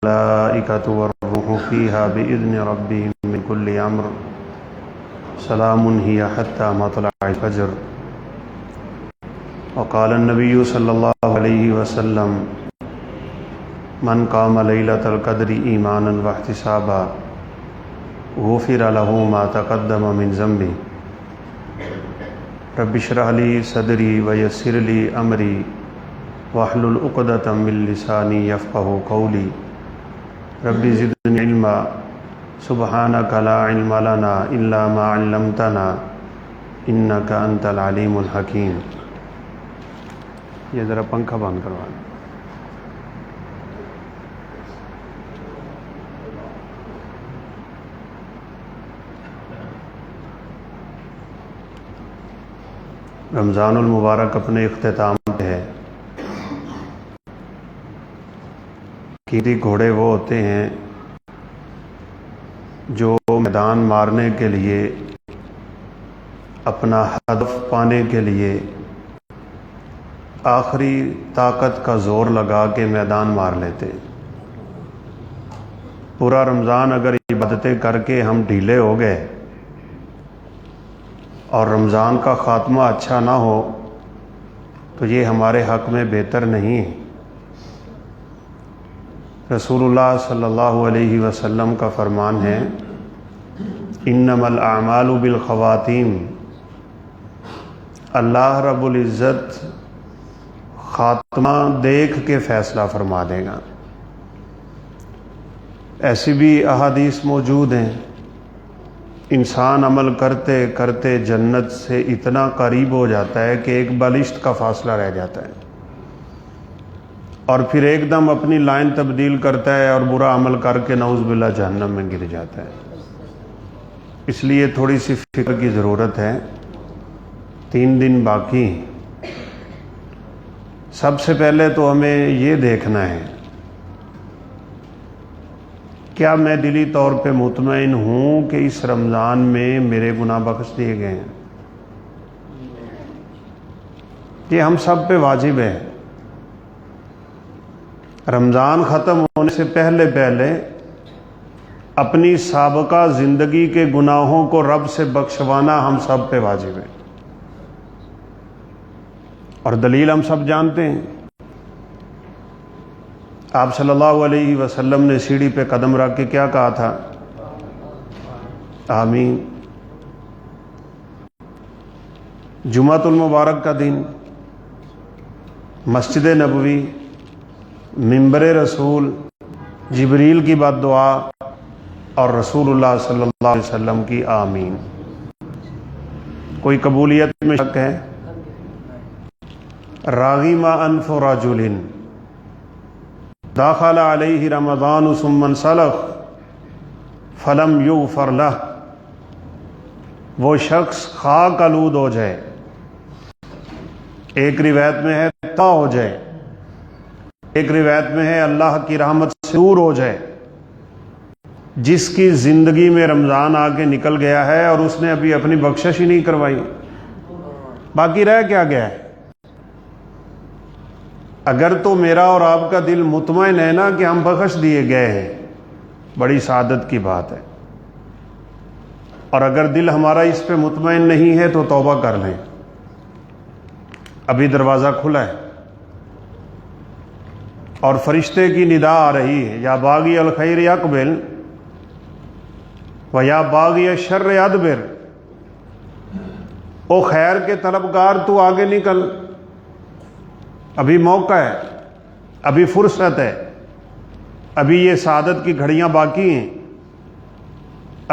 الملائکۃ والروح فیہا بإذن ربہم من کل امر سلام ہی حتی مطلع الفجر۔ وقال النبی صلی اللہ علیہ وسلم من قام لیلۃ القدر ایمانا واحتسابا غفر له ما تقدم من ذنبہ۔ رب اشرح لی صدری ویسر لی امری واحلل عقدۃ من لسانی یفقہوا قولی۔ رب زدنی علما سبحانک لا علم لنا الا ما علمتنا انک انت العلیم الحکیم۔ یہ ذرا پنکھا بند کروا دیں۔ رمضان المبارک اپنے اختتام پہ ہے۔ قیمتی گھوڑے وہ ہوتے ہیں جو میدان مارنے کے لیے، اپنا ہدف پانے کے لیے آخری طاقت کا زور لگا کے میدان مار لیتے ہیں۔ پورا رمضان اگر عبادتیں کر کے ہم ڈھیلے ہو گئے اور رمضان کا خاتمہ اچھا نہ ہو تو یہ ہمارے حق میں بہتر نہیں ہے۔ رسول اللہ صلی اللہ علیہ وسلم کا فرمان ہے انما الاعمال بالخواتیم۔ اللہ رب العزت خاتمہ دیکھ کے فیصلہ فرما دے گا۔ ایسی بھی احادیث موجود ہیں، انسان عمل کرتے کرتے جنت سے اتنا قریب ہو جاتا ہے کہ ایک بالشت کا فاصلہ رہ جاتا ہے، اور پھر ایک دم اپنی لائن تبدیل کرتا ہے اور برا عمل کر کے نعوذ باللہ جہنم میں گر جاتا ہے۔ اس لیے تھوڑی سی فکر کی ضرورت ہے۔ 3 دن باقی ہیں۔ سب سے پہلے تو ہمیں یہ دیکھنا ہے کیا میں دلی طور پہ مطمئن ہوں کہ اس رمضان میں میرے گناہ بخش دیے گئے ہیں؟ یہ ہم سب پہ واجب ہے۔ رمضان ختم ہونے سے پہلے اپنی سابقہ زندگی کے گناہوں کو رب سے بخشوانا ہم سب پہ واجب ہے، اور دلیل ہم سب جانتے ہیں۔ آپ صلی اللہ علیہ وسلم نے سیڑھی پہ قدم رکھ کے کیا کہا تھا؟ آمین۔ جمعۃ المبارک کا دن، مسجد نبوی، منبر رسول، جبریل کی بد دعا اور رسول اللہ صلی اللہ علیہ وسلم کی آمین۔ کوئی قبولیت میں شک ہے؟ راغم انف رجل داخل علیہ رمضان ثم انسلخ فلم یغفر لہ۔ وہ شخص خاک آلود ہو جائے، ایک روایت میں ہے تا ہو جائے، ایک روایت میں ہے اللہ کی رحمت سے دور ہو جائے، جس کی زندگی میں رمضان آ کے نکل گیا ہے اور اس نے ابھی اپنی بخشش ہی نہیں کروائی، باقی رہ کیا گیا ہے؟ اگر تو میرا اور آپ کا دل مطمئن ہے نا کہ ہم بخش دیے گئے ہیں، بڑی سعادت کی بات ہے۔ اور اگر دل ہمارا اس پہ مطمئن نہیں ہے تو توبہ کر لیں، ابھی دروازہ کھلا ہے، اور فرشتے کی ندا آ رہی ہے یا باغی الخیر اقبل و یا باغی الشر ادبر۔ او خیر کے طلبگار تو آگے نکل، ابھی موقع ہے، ابھی فرصت ہے، ابھی یہ سعادت کی گھڑیاں باقی ہیں۔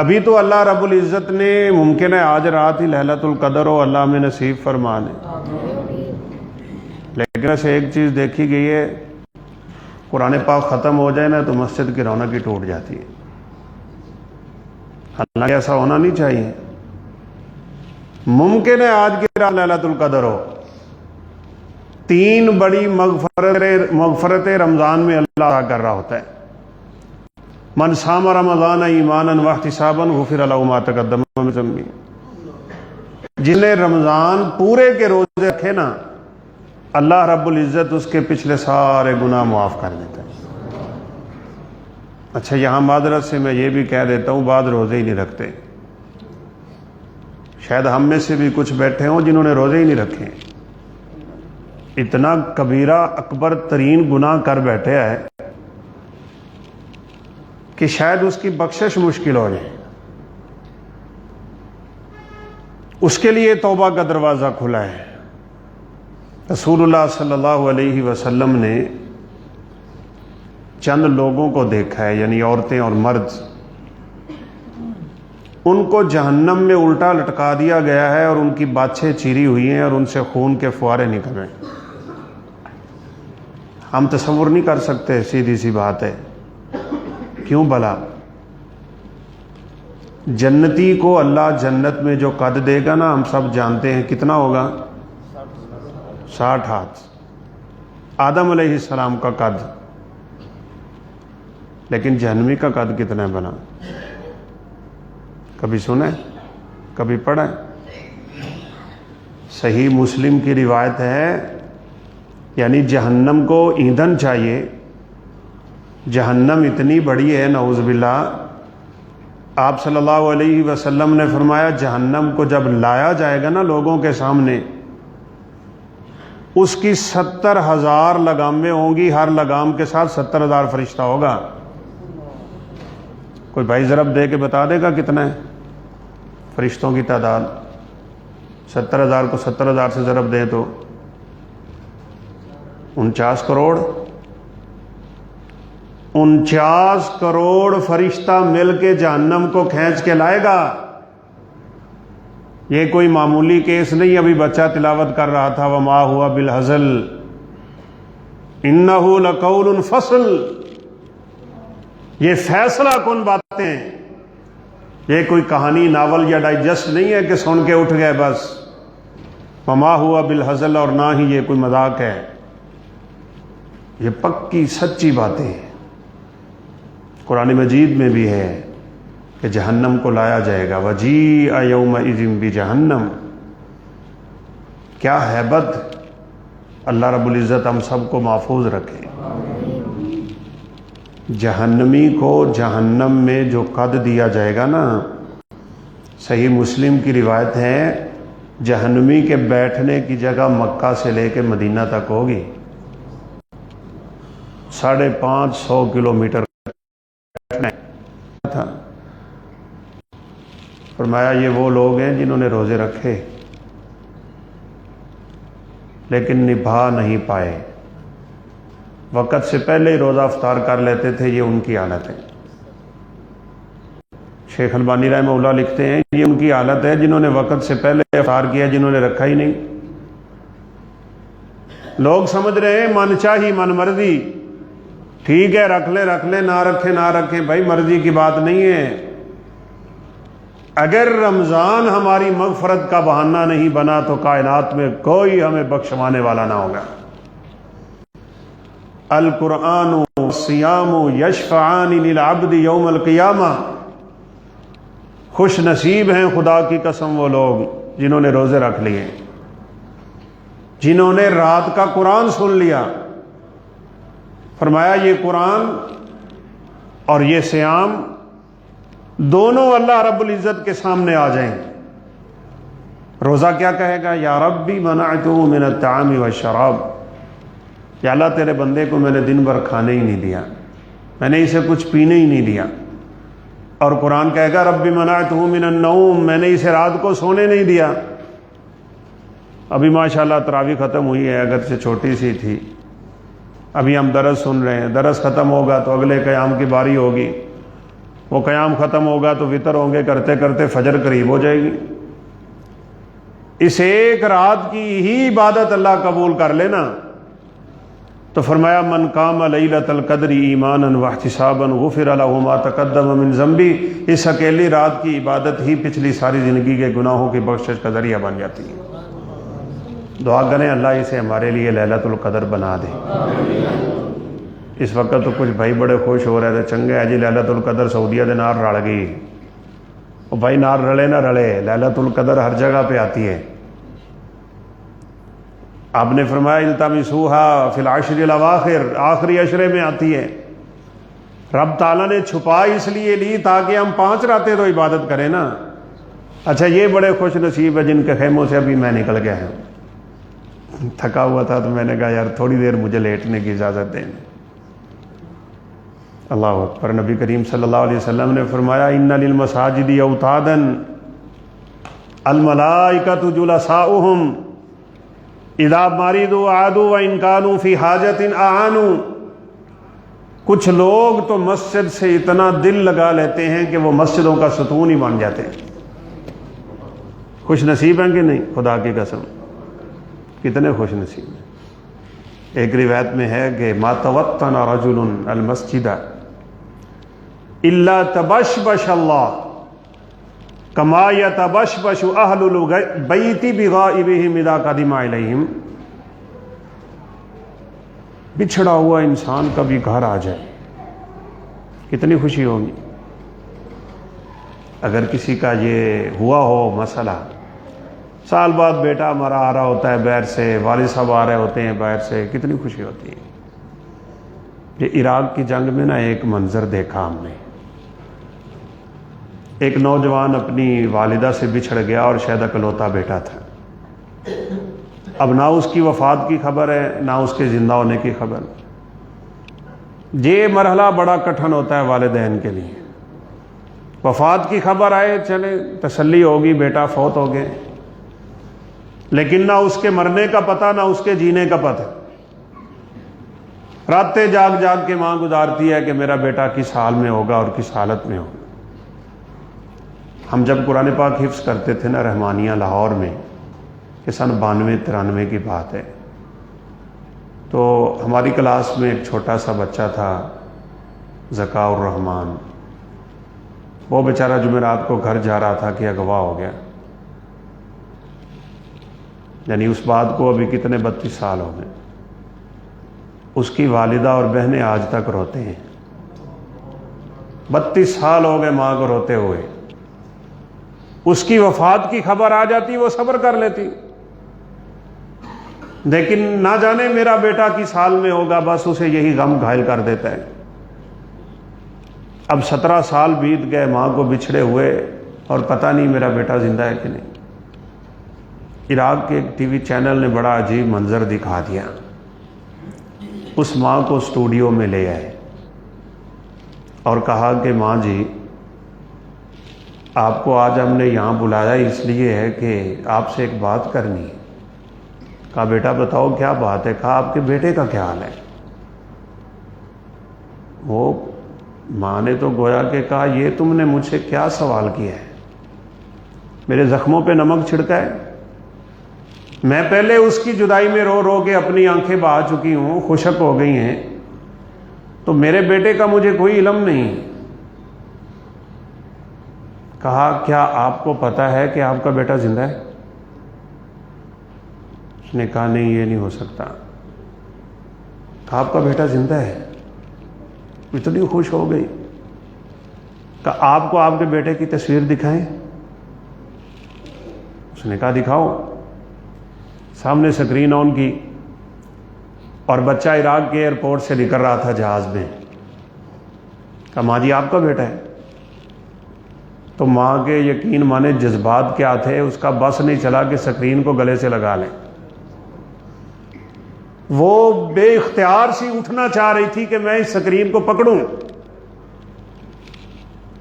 ابھی تو اللہ رب العزت نے، ممکن ہے آج رات ہی ليلۃ القدر ہو، اللہ میں نصیب فرمانے، لیکن ایسے ایک چیز دیکھی گئی ہے، قرآن پاک ختم ہو جائے نا تو مسجد کی رونق ہی ٹوٹ جاتی ہے۔ حالانکہ ایسا ہونا نہیں چاہیے۔ ممکن ہے آج کی رات ليلۃ القدر ہو۔ 3 بڑی مغفرت رمضان میں اللہ عطا کر رہا ہوتا ہے۔ من صام رمضان ایمانا واحتسابا غفر له ما تقدم من ذنبہ۔ جس نے رمضان پورے کے روزے رکھے نا، اللہ رب العزت اس کے پچھلے سارے گناہ معاف کر دیتا ہے۔ اچھا یہاں معذرت سے میں یہ بھی کہہ دیتا ہوں، بعض روزے ہی نہیں رکھتے، شاید ہم میں سے بھی کچھ بیٹھے ہوں جنہوں نے روزے ہی نہیں رکھے، اتنا کبیرہ اکبر ترین گناہ کر بیٹھے ہے کہ شاید اس کی بخشش مشکل ہو جائے۔ اس کے لیے توبہ کا دروازہ کھلا ہے۔ رسول اللہ صلی اللہ علیہ وسلم نے چند لوگوں کو دیکھا ہے، یعنی عورتیں اور مرد، ان کو جہنم میں الٹا لٹکا دیا گیا ہے اور ان کی باچھیں چیری ہوئی ہیں اور ان سے خون کے فوارے نکل رہے ہیں۔ ہم تصور نہیں کر سکتے، سیدھی سی بات ہے۔ کیوں بھلا؟ جنتی کو اللہ جنت میں جو قد دے گا نا، ہم سب جانتے ہیں کتنا ہوگا، 60 ہاتھ، آدم علیہ السلام کا قد۔ لیکن جہنمی کا قد کتنا بنا؟ کبھی سنے؟ کبھی پڑھیں؟ صحیح مسلم کی روایت ہے، یعنی جہنم کو ایندھن چاہیے، جہنم اتنی بڑی ہے نعوذ باللہ۔ آپ صلی اللہ علیہ وسلم نے فرمایا جہنم کو جب لایا جائے گا نا لوگوں کے سامنے، اس کی 70,000 لگامیں ہوں گی، ہر لگام کے ساتھ 70,000 فرشتہ ہوگا۔ کوئی بھائی ضرب دے کے بتا دے گا کتنا ہے فرشتوں کی تعداد؟ 70,000 کو 70,000 سے ضرب دیں تو 49 کروڑ، 49 کروڑ فرشتہ مل کے جہنم کو کھینچ کے لائے گا۔ یہ کوئی معمولی کیس نہیں۔ ابھی بچہ تلاوت کر رہا تھا، وما ہوا بالہزل انہ لقول فصل، یہ فیصلہ کن باتیں ہیں، یہ کوئی کہانی، ناول یا ڈائجسٹ نہیں ہے کہ سن کے اٹھ گئے بس۔ وما ہوا بالہزل، اور نہ ہی یہ کوئی مذاق ہے، یہ پکی سچی باتیں ہیں۔ قرآن مجید میں بھی ہے کہ جہنم کو لایا جائے گا، وجیء یومئذ بجہنم۔ کیا ہیبت! اللہ رب العزت ہم سب کو محفوظ رکھے۔ جہنمی کو جہنم میں جو قد دیا جائے گا نا، صحیح مسلم کی روایت ہے جہنمی کے بیٹھنے کی جگہ مکہ سے لے کے مدینہ تک ہوگی، 550 کلومیٹر تھا۔ فرمایا یہ وہ لوگ ہیں جنہوں نے روزے رکھے لیکن نبھا نہیں پائے، وقت سے پہلے ہی روزہ افطار کر لیتے تھے، یہ ان کی حالت ہے۔ شیخ البانی رحمہ اللہ لکھتے ہیں یہ ان کی حالت ہے جنہوں نے وقت سے پہلے افطار کیا، جنہوں نے رکھا ہی نہیں۔ لوگ سمجھ رہے ہیں من چاہی من مرضی، ٹھیک ہے رکھ لیں نہ رکھیں، بھائی مرضی کی بات نہیں ہے۔ اگر رمضان ہماری مغفرت کا بہانہ نہیں بنا تو کائنات میں کوئی ہمیں بخشوانے والا نہ ہوگا۔ القرآن والصیام یشفعان للعبد یوم القیامہ۔ خوش نصیب ہیں خدا کی قسم وہ لوگ جنہوں نے روزے رکھ لیے، جنہوں نے رات کا قرآن سن لیا۔ فرمایا یہ قرآن اور یہ صیام دونوں اللہ رب العزت کے سامنے آ جائیں۔ روزہ کیا کہے گا؟ یا ربی منعتہ من الطعام والشراب، یا اللہ تیرے بندے کو میں نے دن بھر کھانے ہی نہیں دیا، میں نے اسے کچھ پینے ہی نہیں دیا۔ اور قرآن کہے گا ربی منعتہ من النوم، میں نے اسے رات کو سونے نہیں دیا۔ ابھی ماشاءاللہ تراویح ختم ہوئی ہے، اگرچہ چھوٹی سی تھی، ابھی ہم درس سن رہے ہیں، درس ختم ہوگا تو اگلے قیام کی باری ہوگی، وہ قیام ختم ہوگا تو وطر ہوں گے، کرتے کرتے فجر قریب ہو جائے گی۔ اس ایک رات کی ہی عبادت اللہ قبول کر لینا تو فرمایا من قام لیلۃ القدر ایمانا واحتسابا غفر له ما تقدم من ذنبی، اس اکیلی رات کی عبادت ہی پچھلی ساری زندگی کے گناہوں کی بخشش کا ذریعہ بن جاتی ہے۔ دعا کریں اللہ اسے ہمارے لیے لیلۃ القدر بنا دے۔ اس وقت تو کچھ بھائی بڑے خوش ہو رہے تھے، چنگے ہے جی لیلۃ القدر سعودیہ دے نال رل گئی۔ وہ بھائی نال رلے نہ رلے، لیلۃ القدر ہر جگہ پہ آتی ہے۔ آپ نے فرمایا التمسوها فی العشر الاواخر، آخری عشرے میں آتی ہے۔ رب تعالیٰ نے چھپا اس لیے لی تاکہ ہم 5 راتیں تو عبادت کریں نا. اچھا یہ بڑے خوش نصیب ہے جن کے خیموں سے ابھی میں نکل گیا ہوں. تھکا ہوا تھا تو میں نے کہا یار تھوڑی دیر مجھے لیٹنے کی اجازت دیں. اللہ اکبر. نبی کریم صلی اللہ علیہ وسلم نے فرمایا ان للمساجد اوتادا الملائکۃ جلساؤہم اذا مرضوا عادوا وان كانوا فی حاجۃ اعانوا. کچھ لوگ تو مسجد سے اتنا دل لگا لیتے ہیں کہ وہ مسجدوں کا ستون ہی بن جاتے ہیں. خوش نصیب ہیں کہ نہیں؟ خدا کی قسم کتنے خوش نصیب ہیں. ایک روایت میں ہے کہ ما توطن رجل المسجد الا تبشبش اللہ کما یتبشبش اہل البیت بغائبہم اذا قدم الیہم. بچھڑا ہوا انسان کبھی گھر آ جائے کتنی خوشی ہوگی. اگر کسی کا یہ ہوا ہو مسئلہ، سال بعد بیٹا ہمارا آ رہا ہوتا ہے باہر سے، والد صاحب آ رہے ہوتے ہیں باہر سے، کتنی خوشی ہوتی ہے. یہ عراق کی جنگ میں نا ایک منظر دیکھا ہم نے. ایک نوجوان اپنی والدہ سے بچھڑ گیا اور شاید اکلوتا بیٹا تھا. اب نہ اس کی وفات کی خبر ہے نہ اس کے زندہ ہونے کی خبر. یہ مرحلہ بڑا کٹھن ہوتا ہے والدین کے لیے. وفات کی خبر آئے چلے تسلی ہوگی بیٹا فوت ہو گئے، لیکن نہ اس کے مرنے کا پتہ نہ اس کے جینے کا پتہ. راتیں جاگ جاگ کے ماں گزارتی ہے کہ میرا بیٹا کس حال میں ہوگا اور کس حالت میں ہوگا. ہم جب قرآن پاک حفظ کرتے تھے نا رحمانیہ لاہور میں، کہ سن 92-93 کی بات ہے، تو ہماری کلاس میں ایک چھوٹا سا بچہ تھا ذکاء الرحمان. وہ بیچارہ جمعرات کو گھر جا رہا تھا کہ اغوا ہو گیا. یعنی اس بات کو ابھی کتنے 32 سال ہو گئے. اس کی والدہ اور بہنیں آج تک روتے ہیں. 32 سال ہو گئے ماں کو روتے ہوئے. اس کی وفات کی خبر آ جاتی وہ صبر کر لیتی، لیکن نہ جانے میرا بیٹا کس حال میں ہوگا، بس اسے یہی غم گھائل کر دیتا ہے. اب 17 سال بیت گئے ماں کو بچھڑے ہوئے اور پتہ نہیں میرا بیٹا زندہ ہے کہ نہیں. عراق کے ایک ٹی وی چینل نے بڑا عجیب منظر دکھا دیا. اس ماں کو اسٹوڈیو میں لے آئے اور کہا کہ ماں جی آپ کو آج ہم نے یہاں بلایا اس لیے ہے کہ آپ سے ایک بات کرنی ہے. کہا بیٹا بتاؤ کیا بات ہے. کہا آپ کے بیٹے کا کیا حال ہے. وہ ماں نے تو گویا کہ کہا یہ تم نے مجھ سے کیا سوال کیا ہے، میرے زخموں پہ نمک چھڑکا ہے. میں پہلے اس کی جدائی میں رو رو کے اپنی آنکھیں بہا چکی ہوں، خشک ہو گئی ہیں، تو میرے بیٹے کا مجھے کوئی علم نہیں. کہا کیا آپ کو پتہ ہے کہ آپ کا بیٹا زندہ ہے؟ اس نے کہا نہیں یہ نہیں ہو سکتا. کہا آپ کا بیٹا زندہ ہے. اتنی خوش ہو گئی. کہا آپ کو آپ کے بیٹے کی تصویر دکھائیں؟ اس نے کہا دکھاؤ. سامنے سکرین آن کی اور بچہ عراق کے ایئرپورٹ سے نکل رہا تھا جہاز میں. کہا ماں جی آپ کا بیٹا ہے؟ تو ماں کے یقین مانے جذبات کیا تھے، اس کا بس نہیں چلا کہ سکرین کو گلے سے لگا لیں. وہ بے اختیار سی اٹھنا چاہ رہی تھی کہ میں اس سکرین کو پکڑوں.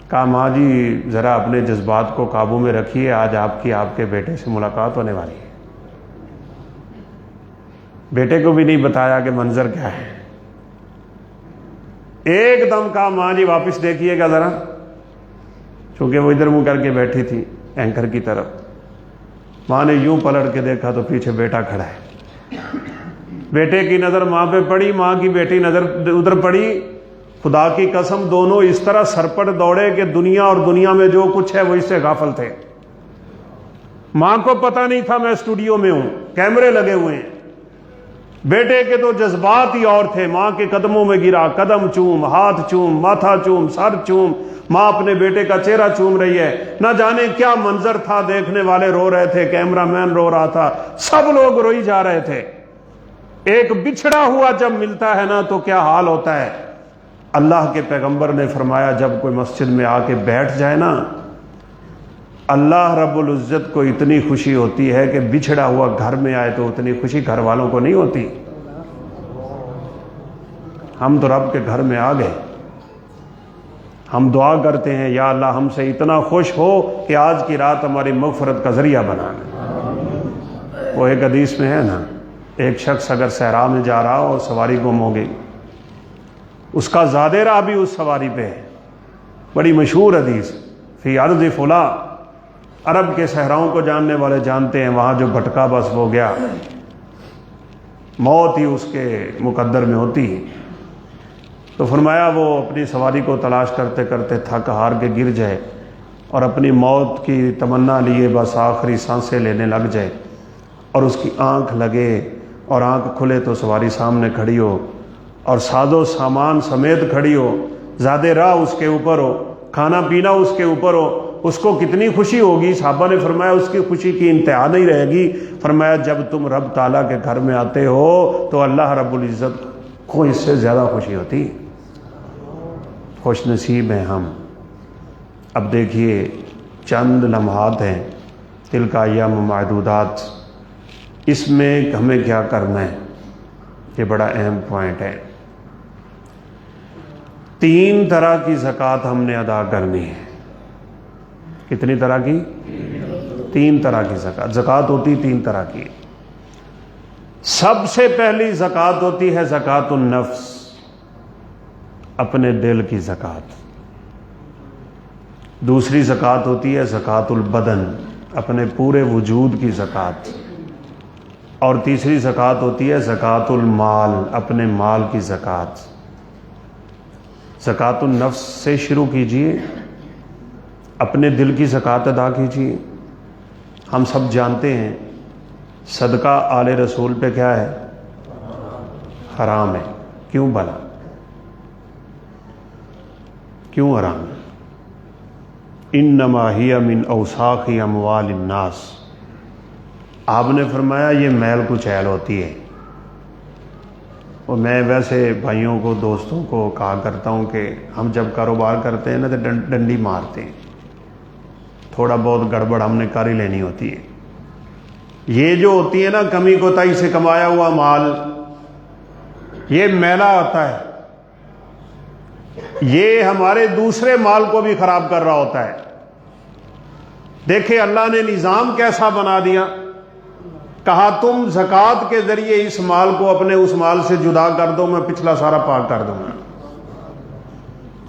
کہا ماں جی ذرا اپنے جذبات کو قابو میں رکھیے، آج آپ کے بیٹے سے ملاقات ہونے والی ہے. بیٹے کو بھی نہیں بتایا کہ منظر کیا ہے. ایک دم کہا ماں جی واپس دیکھیے گا ذرا، چونکہ وہ ادھر منہ کر کے بیٹھی تھی اینکر کی طرف. ماں نے یوں پلٹ کے دیکھا تو پیچھے بیٹا کھڑا ہے. بیٹے کی نظر ماں پہ پڑی، ماں کی بیٹی نظر ادھر پڑی. خدا کی قسم دونوں اس طرح سرپٹ دوڑے کہ دنیا اور دنیا میں جو کچھ ہے وہ اس سے غافل تھے. ماں کو پتہ نہیں تھا میں اسٹوڈیو میں ہوں، کیمرے لگے ہوئے ہیں. بیٹے کے تو جذبات ہی اور تھے. ماں کے قدموں میں گرا، قدم چوم، ہاتھ چوم، ماتھا چوم، سر چوم. ماں اپنے بیٹے کا چہرہ چوم رہی ہے. نہ جانے کیا منظر تھا، دیکھنے والے رو رہے تھے، کیمرہ مین رو رہا تھا، سب لوگ روئی جا رہے تھے. ایک بچھڑا ہوا جب ملتا ہے نا تو کیا حال ہوتا ہے. اللہ کے پیغمبر نے فرمایا جب کوئی مسجد میں آ کے بیٹھ جائے نا، اللہ رب العزت کو اتنی خوشی ہوتی ہے کہ بچھڑا ہوا گھر میں آئے تو اتنی خوشی گھر والوں کو نہیں ہوتی۔ ہم تو رب کے گھر میں آ گئے، ہم دعا کرتے ہیں یا اللہ ہم سے اتنا خوش ہو کہ آج کی رات ہماری مغفرت کا ذریعہ بنانا۔ وہ ایک حدیث میں ہے نا، ایک شخص اگر صحرا میں جا رہا ہو اور سواری گم ہو گئی، اس کا زیادہ راہ بھی اس سواری پہ ہے، بڑی مشہور حدیث، فی ارض فلاں، عرب کے صحراؤں کو جاننے والے جانتے ہیں، وہاں جو بھٹکا بس وہ گیا، موت ہی اس کے مقدر میں ہوتی ہے۔ تو فرمایا وہ اپنی سواری کو تلاش کرتے کرتے تھک ہار کے گر جائے اور اپنی موت کی تمنا لیے بس آخری سانسیں لینے لگ جائے، اور اس کی آنکھ لگے اور آنکھ کھلے تو سواری سامنے کھڑی ہو اور ساز و سامان سمیت کھڑی ہو، زیادہ راہ اس کے اوپر ہو، کھانا پینا اس کے اوپر ہو، اس کو کتنی خوشی ہوگی؟ صحابہ نے فرمایا اس کی خوشی کی انتہا نہیں رہے گی۔ فرمایا جب تم رب تعالیٰ کے گھر میں آتے ہو تو اللہ رب العزت کو اس سے زیادہ خوشی ہوتی۔ خوش نصیب ہیں ہم۔ اب دیکھیے چند لمحات ہیں، تلک ایام معدودات، اس میں ہمیں کیا کرنا ہے؟ یہ بڑا اہم پوائنٹ ہے۔ 3 طرح کی زکوٰۃ ہم نے ادا کرنی ہے۔ کتنی طرح کی؟ 3 طرح کی زکوٰۃ۔ زکوٰۃ ہوتی 3 طرح کی۔ سب سے پہلی زکوٰۃ ہوتی ہے زکوٰۃ النفس، اپنے دل کی زکوٰۃ۔ دوسری زکوٰۃ ہوتی ہے زکوٰۃ البدن، اپنے پورے وجود کی زکوٰۃ۔ اور تیسری زکوٰۃ ہوتی ہے زکوٰۃ المال، اپنے مال کی زکوٰۃ۔ زکوٰۃ النفس سے شروع کیجئے، اپنے دل کی زکوٰۃ ادا کیجئے۔ ہم سب جانتے ہیں صدقہ آل رسول پہ کیا ہے؟ حرام ہے۔ کیوں بھلا؟ کیوں حرام ہے؟ انما ہی من اوساخ اموال الناس، آپ نے فرمایا یہ میل کچیل ہوتی ہے۔ اور میں ویسے بھائیوں کو دوستوں کو کہا کرتا ہوں کہ ہم جب کاروبار کرتے ہیں نا تو ڈنڈی مارتے ہیں، تھوڑا بہت گڑبڑ ہم نے کر ہی لینی ہوتی ہے۔ یہ جو ہوتی ہے نا کمی کوتاہی سے کمایا ہوا مال، یہ میلا ہوتا ہے، یہ ہمارے دوسرے مال کو بھی خراب کر رہا ہوتا ہے۔ دیکھیں اللہ نے نظام کیسا بنا دیا، کہا تم زکوٰۃ کے ذریعے اس مال کو اپنے اس مال سے جدا کر دو، میں پچھلا سارا پاک کر دوں گا۔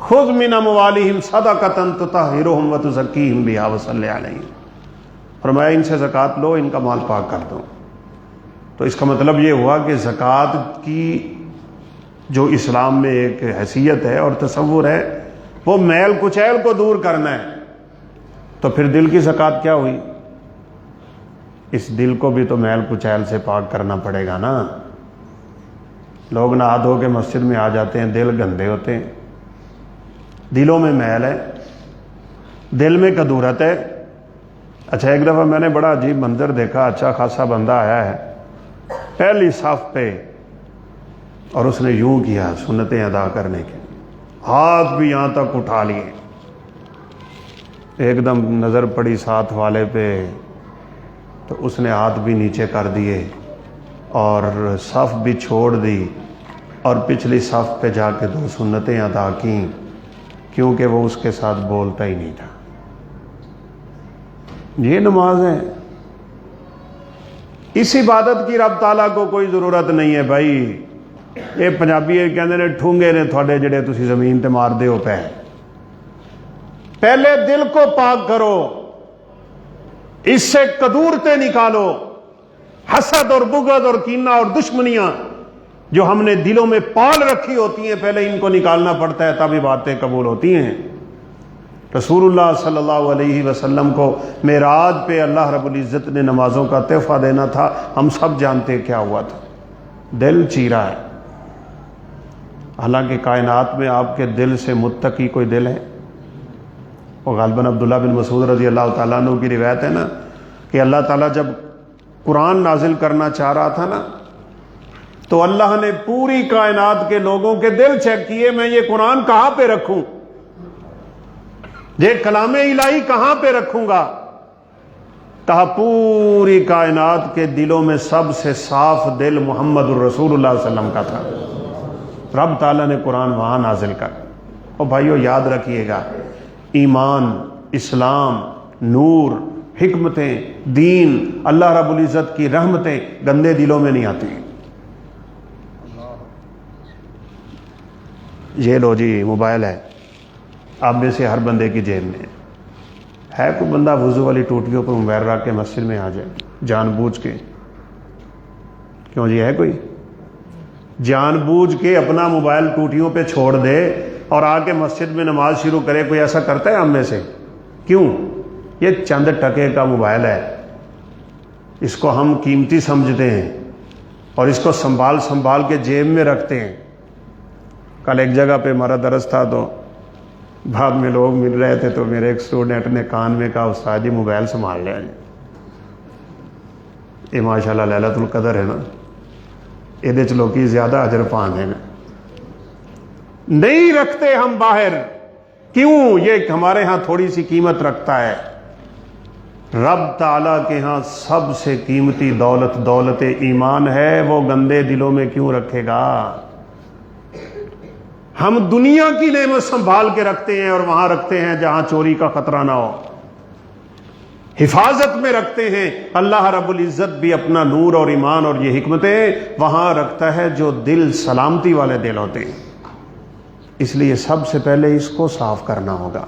خذ من اموالہم صدقۃ تطہرہم وتزکیہم بہا وصلی علیہم، فرمایا ان سے زکوٰۃ لو، ان کا مال پاک کر دو۔ تو اس کا مطلب یہ ہوا کہ زکوٰۃ کی جو اسلام میں ایک حیثیت ہے اور تصور ہے، وہ میل کچیل کو دور کرنا ہے۔ تو پھر دل کی زکوٰۃ کیا ہوئی؟ اس دل کو بھی تو میل کچیل سے پاک کرنا پڑے گا نا۔ لوگ نہا دھو کے مسجد میں آ جاتے ہیں، دل گندے ہوتے ہیں، دلوں میں میل ہے، دل میں کدورت ہے۔ اچھا ایک دفعہ میں نے بڑا عجیب منظر دیکھا، اچھا خاصا بندہ آیا ہے پہلی صف پہ، اور اس نے یوں کیا سنتیں ادا کرنے کے، ہاتھ بھی یہاں تک اٹھا لیے۔ ایک دم نظر پڑی ساتھ والے پہ تو اس نے ہاتھ بھی نیچے کر دیے اور صف بھی چھوڑ دی، اور پچھلی صف پہ جا کے 2 سنتیں ادا کیں، کیونکہ وہ اس کے ساتھ بولتا ہی نہیں تھا۔ یہ نماز ہے؟ اس عبادت کی رب تعالیٰ کو کوئی ضرورت نہیں ہے بھائی۔ یہ پنجابی کہندے نے ٹھونگے نے تھوڑے جڑے تسی زمین تے مار دے ہو پے۔ پہلے دل کو پاک کرو، اس سے کدورتیں نکالو، حسد اور بغض اور کینہ اور دشمنیاں جو ہم نے دلوں میں پال رکھی ہوتی ہیں، پہلے ان کو نکالنا پڑتا ہے تبھی باتیں قبول ہوتی ہیں۔ رسول اللہ صلی اللہ علیہ وسلم کو معراج پہ اللہ رب العزت نے نمازوں کا تحفہ دینا تھا، ہم سب جانتے کیا ہوا تھا، دل چیرا ہے۔ حالانکہ کائنات میں آپ کے دل سے متقی کوئی دل ہے؟ وہ غالباً عبداللہ بن مسعود رضی اللہ تعالیٰ عنہ کی روایت ہے نا کہ اللہ تعالیٰ جب قرآن نازل کرنا چاہ رہا تھا نا تو اللہ نے پوری کائنات کے لوگوں کے دل چیک کیے، میں یہ قرآن کہاں پہ رکھوں، یہ کلام الہی کہاں پہ رکھوں گا؟ کہا پوری کائنات کے دلوں میں سب سے صاف دل محمد الرسول اللہ صلی اللہ علیہ وسلم کا تھا۔ رب تعالیٰ نے قرآن وہاں نازل کر۔ اور بھائیو یاد رکھیے گا، ایمان، اسلام، نور، حکمتیں، دین، اللہ رب العزت کی رحمتیں گندے دلوں میں نہیں آتی۔ یہ لو جی موبائل ہے، آپ میں سے ہر بندے کی جیب میں ہے کوئی بندہ وضو والی ٹوٹیوں پر موبائل رکھ کے مسجد میں آ جائے جان بوجھ کے؟ کیوں جی، ہے کوئی جان بوجھ کے اپنا موبائل ٹوٹیوں پہ چھوڑ دے اور آ کے مسجد میں نماز شروع کرے؟ کوئی ایسا کرتا ہے ہم میں سے؟ کیوں؟ یہ چند ٹکے کا موبائل ہے، اس کو ہم قیمتی سمجھتے ہیں اور اس کو سنبھال کے جیب میں رکھتے ہیں۔ کل ایک جگہ پہ ہمارا درس تھا تو بعد میں لوگ مل رہے تھے تو میرے ایک اسٹوڈنٹ نے کان میں کہا استاد جی موبائل سنبھال لیا جی، یہ ماشاءاللہ لیلۃ القدر ہے نا، یہ لوکی زیادہ اجر پاندے ہیں۔ نہیں رکھتے ہم باہر، کیوں؟ یہ ہمارے ہاں تھوڑی سی قیمت رکھتا ہے، رب تعالیٰ کے ہاں سب سے قیمتی دولت ایمان ہے، وہ گندے دلوں میں کیوں رکھے گا؟ ہم دنیا کی نعمت سنبھال کے رکھتے ہیں اور وہاں رکھتے ہیں جہاں چوری کا خطرہ نہ ہو، حفاظت میں رکھتے ہیں۔ اللہ رب العزت بھی اپنا نور اور ایمان اور یہ حکمتیں وہاں رکھتا ہے جو دل سلامتی والے دل ہوتے ہیں۔ اس لیے سب سے پہلے اس کو صاف کرنا ہوگا،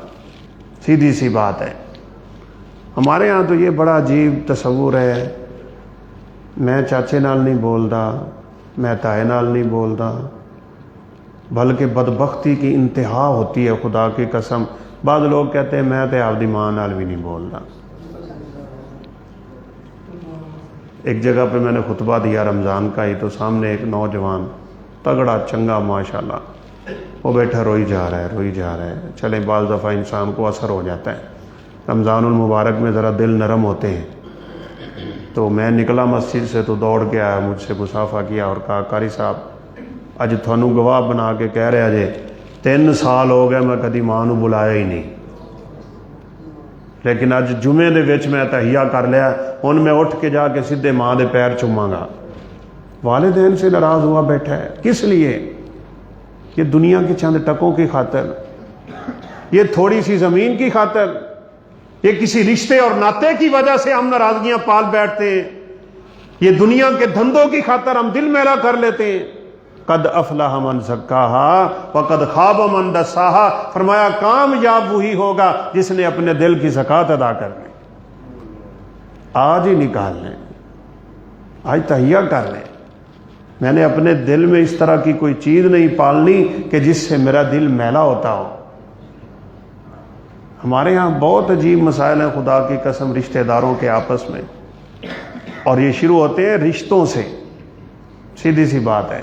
سیدھی سی بات ہے۔ ہمارے ہاں تو یہ بڑا عجیب تصور ہے، میں چاچے نال نہیں بولدا، میں تائے نال نہیں بولدا، بلکہ بدبختی کی انتہا ہوتی ہے، خدا کی قسم۔ بعض لوگ کہتے ہیں میں تے آپ دی ماں نال بھی نہیں بولدا۔ ایک جگہ پہ میں نے خطبہ دیا رمضان کا ہی، تو سامنے ایک نوجوان تگڑا چنگا ماشاءاللہ وہ بیٹھا روئی جا رہا ہے۔ چلیں بعض دفعہ انسان کو اثر ہو جاتا ہے، رمضان المبارک میں ذرا دل نرم ہوتے ہیں۔ تو میں نکلا مسجد سے تو دوڑ کے آیا، مجھ سے مصافحہ کیا اور کہا قاری صاحب اج تھانوں گواہ بنا کے کہہ رہا جے 3 سال ہو گئے میں کدی ماں نو بلایا ہی نہیں، لیکن اج جمعے دے وچ میں تحیہ کر لیا، ہن میں اٹھ کے جا کے سیدھے ماں دے پیر چوماں گا۔ والدین سے ناراض ہوا بیٹھا ہے، کس لیے؟ یہ دنیا کے چند ٹکوں کی خاطر، یہ تھوڑی سی زمین کی خاطر، یہ کسی رشتے اور ناطے کی وجہ سے ہم ناراضگیاں پال بیٹھتے ہیں، یہ دنیا کے دھندوں کی خاطر ہم دل میلا کر لیتے ہیں۔ قد افلح من زکاہا وقد خاب من دساہا، فرمایا کامیاب وہی ہوگا جس نے اپنے دل کی زکوٰۃ ادا کر لی۔ آج ہی نکال لیں، آج تہیہ کر لیں، میں نے اپنے دل میں اس طرح کی کوئی چیز نہیں پالنی کہ جس سے میرا دل میلا ہوتا ہو۔ ہمارے ہاں بہت عجیب مسائل ہیں خدا کی قسم رشتہ داروں کے آپس میں، اور یہ شروع ہوتے ہیں رشتوں سے۔ سیدھی سی بات ہے،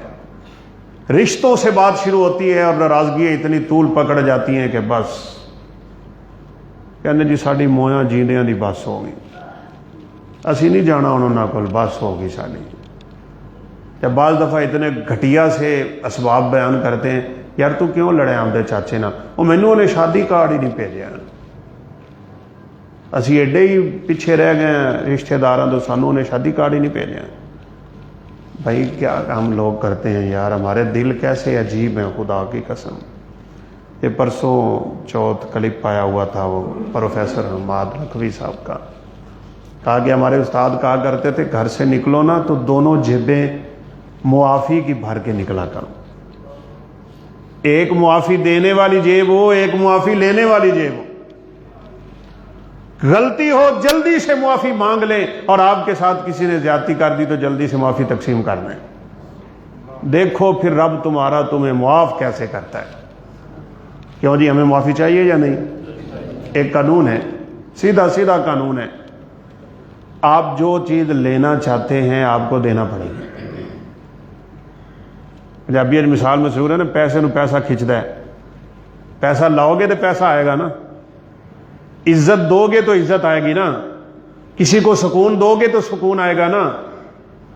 رشتوں سے بات شروع ہوتی ہے اور ناراضگیاں اتنی طول پکڑ جاتی ہیں کہ بس کہنے جی ساڈی مویاں جیندیاں دی بس ہو گئی، اسی نہیں جانا انہوں کول، بس ہو گئی ساڈی۔ جب بعض دفعہ اتنے گھٹیا سے اسباب بیان کرتے ہیں، یار تو کیوں لڑے آمدے چاچے نہ، وہ مینوں انہیں شادی کارڈ ہی نہیں بھیجیا، اسی ایڈے ہی پیچھے رہ گئے ہیں رشتہ داراں تو، سانوں انہیں شادی کارڈ ہی نہیں بھیجیا۔ بھائی کیا ہم لوگ کرتے ہیں یار، ہمارے دل کیسے عجیب ہیں خدا کی قسم۔ یہ پرسوں چوتھ کلپ آیا ہوا تھا وہ پروفیسر حماد لکھوی صاحب کا، کہا کہ ہمارے استاد کہا کرتے تھے گھر سے نکلو نا تو دونوں جیبیں معافی کی بھر کے نکلا کرو، ایک معافی دینے والی جیب ہو، ایک معافی لینے والی جیب ہو، غلطی ہو جلدی سے معافی مانگ لیں، اور آپ کے ساتھ کسی نے زیادتی کر دی تو جلدی سے معافی تقسیم کر دیں، دیکھو پھر رب تمہارا تمہیں معاف کیسے کرتا ہے۔ کیوں جی ہمیں معافی چاہیے یا نہیں؟ ایک قانون ہے، سیدھا سیدھا قانون ہے، آپ جو چیز لینا چاہتے ہیں آپ کو دینا پڑے گی۔ جب یہ مثال مشہور ہے نا، پیسے نو پیسہ کھچتا ہے، پیسہ لاؤ گے تو پیسہ آئے گا نا، عزت دو گے تو عزت آئے گی نا، کسی کو سکون دو گے تو سکون آئے گا نا۔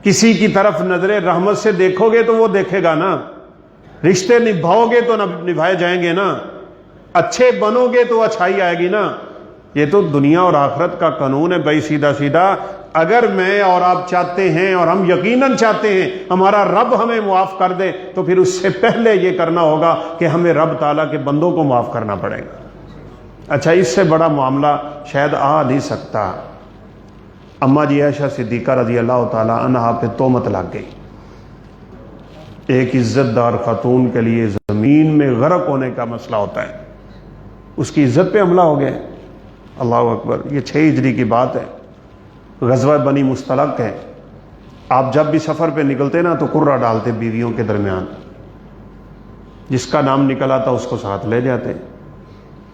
کسی کی طرف نظر رحمت سے دیکھو گے تو وہ دیکھے گا نا، رشتے نبھاؤ گے تو نبھائے جائیں گے نا، اچھے بنو گے تو اچھائی آئے گی نا۔ یہ تو دنیا اور آخرت کا قانون ہے بھائی، سیدھا سیدھا۔ اگر میں اور آپ چاہتے ہیں، اور ہم یقیناً چاہتے ہیں ہمارا رب ہمیں معاف کر دے، تو پھر اس سے پہلے یہ کرنا ہوگا کہ ہمیں رب تعالیٰ کے بندوں کو معاف کرنا پڑے گا۔ اچھا، اس سے بڑا معاملہ شاید آ نہیں سکتا۔ اماں جی عائشہ صدیقہ رضی اللہ تعالیٰ عنہا پہ تہمت لگ گئی۔ ایک عزت دار خاتون کے لیے زمین میں غرق ہونے کا مسئلہ ہوتا ہے، اس کی عزت پہ حملہ ہو گیا۔ اللہ اکبر۔ یہ 6 ہجری کی بات ہے، غزوہ بنی مستلق ہے۔ آپ جب بھی سفر پہ نکلتے نا تو قرہ ڈالتے بیویوں کے درمیان، جس کا نام نکل آتا اس کو ساتھ لے جاتے۔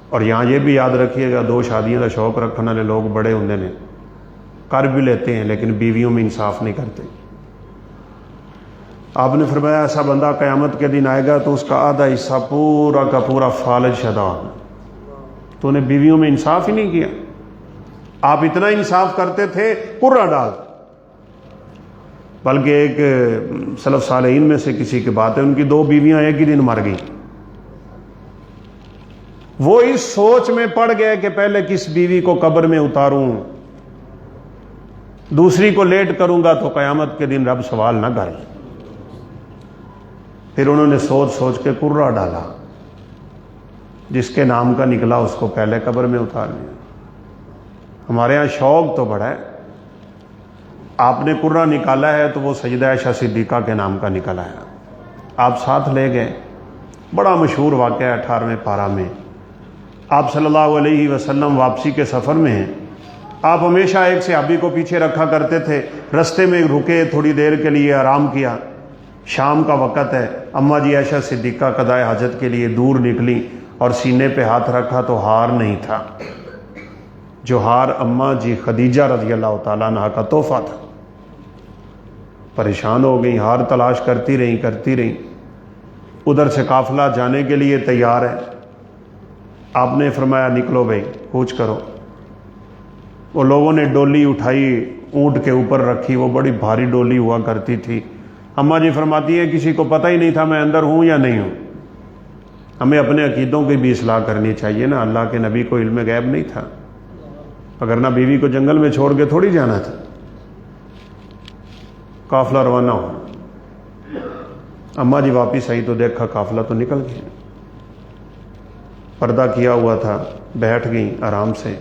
اور یہاں یہ بھی یاد رکھیے گا، 2 شادیوں کا شوق رکھنے والے لوگ بڑے ہوندے نے، کر بھی لیتے ہیں لیکن بیویوں میں انصاف نہیں کرتے۔ آپ نے فرمایا ایسا بندہ قیامت کے دن آئے گا تو اس کا آدھا حصہ پورا کا پورا فالج شدہ ہوگا۔ تو نے بیویوں میں انصاف ہی نہیں کیا۔ آپ اتنا انصاف کرتے تھے قرہ ڈال۔ بلکہ ایک سلف صالحین میں سے کسی کی بات ہے، ان کی 2 بیویاں ایک ہی دن مر گئیں۔ وہ اس سوچ میں پڑ گئے کہ پہلے کس بیوی کو قبر میں اتاروں، دوسری کو لیٹ کروں گا تو قیامت کے دن رب سوال نہ کرے۔ پھر انہوں نے سوچ سوچ کے قرہ ڈالا، جس کے نام کا نکلا اس کو پہلے قبر میں اتار لیا۔ ہمارے ہاں شوق تو بڑا ہے، آپ نے قرہ نکالا ہے تو وہ سیدہ عائشہ صدیقہ کے نام کا نکلا ہے، آپ ساتھ لے گئے۔ بڑا مشہور واقعہ ہے 18ویں پارہ میں۔ آپ صلی اللہ علیہ وسلم واپسی کے سفر میں ہیں، آپ ہمیشہ ایک صحابی کو پیچھے رکھا کرتے تھے، رستے میں رکے، تھوڑی دیر کے لیے آرام کیا، شام کا وقت ہے۔ اماں جی عائشہ صدیقہ قضائے حاجت کے لیے دور نکلی اور سینے پہ ہاتھ رکھا تو ہار نہیں تھا، جو ہار اماں جی خدیجہ رضی اللہ تعالیٰ عنہ کا تحفہ تھا۔ پریشان ہو گئی، ہار تلاش کرتی رہیں۔ ادھر سے قافلہ جانے کے لیے تیار ہے۔ آپ نے فرمایا نکلو بھائی، کوچ کرو۔ وہ لوگوں نے ڈولی اٹھائی، اونٹ کے اوپر رکھی، وہ بڑی بھاری ڈولی ہوا کرتی تھی۔ اماں جی فرماتی ہیں کسی کو پتہ ہی نہیں تھا میں اندر ہوں یا نہیں ہوں۔ ہمیں اپنے عقیدوں کی بھی اصلاح کرنی چاہیے نا، اللہ کے نبی کو علم غیب نہیں تھا، اگر نہ بیوی کو جنگل میں چھوڑ کے تھوڑی جانا تھا۔ قافلہ روانہ ہو، اماں جی واپس آئی تو دیکھا قافلہ تو نکل گیا، پردہ کیا ہوا تھا، بیٹھ گئیں آرام سے۔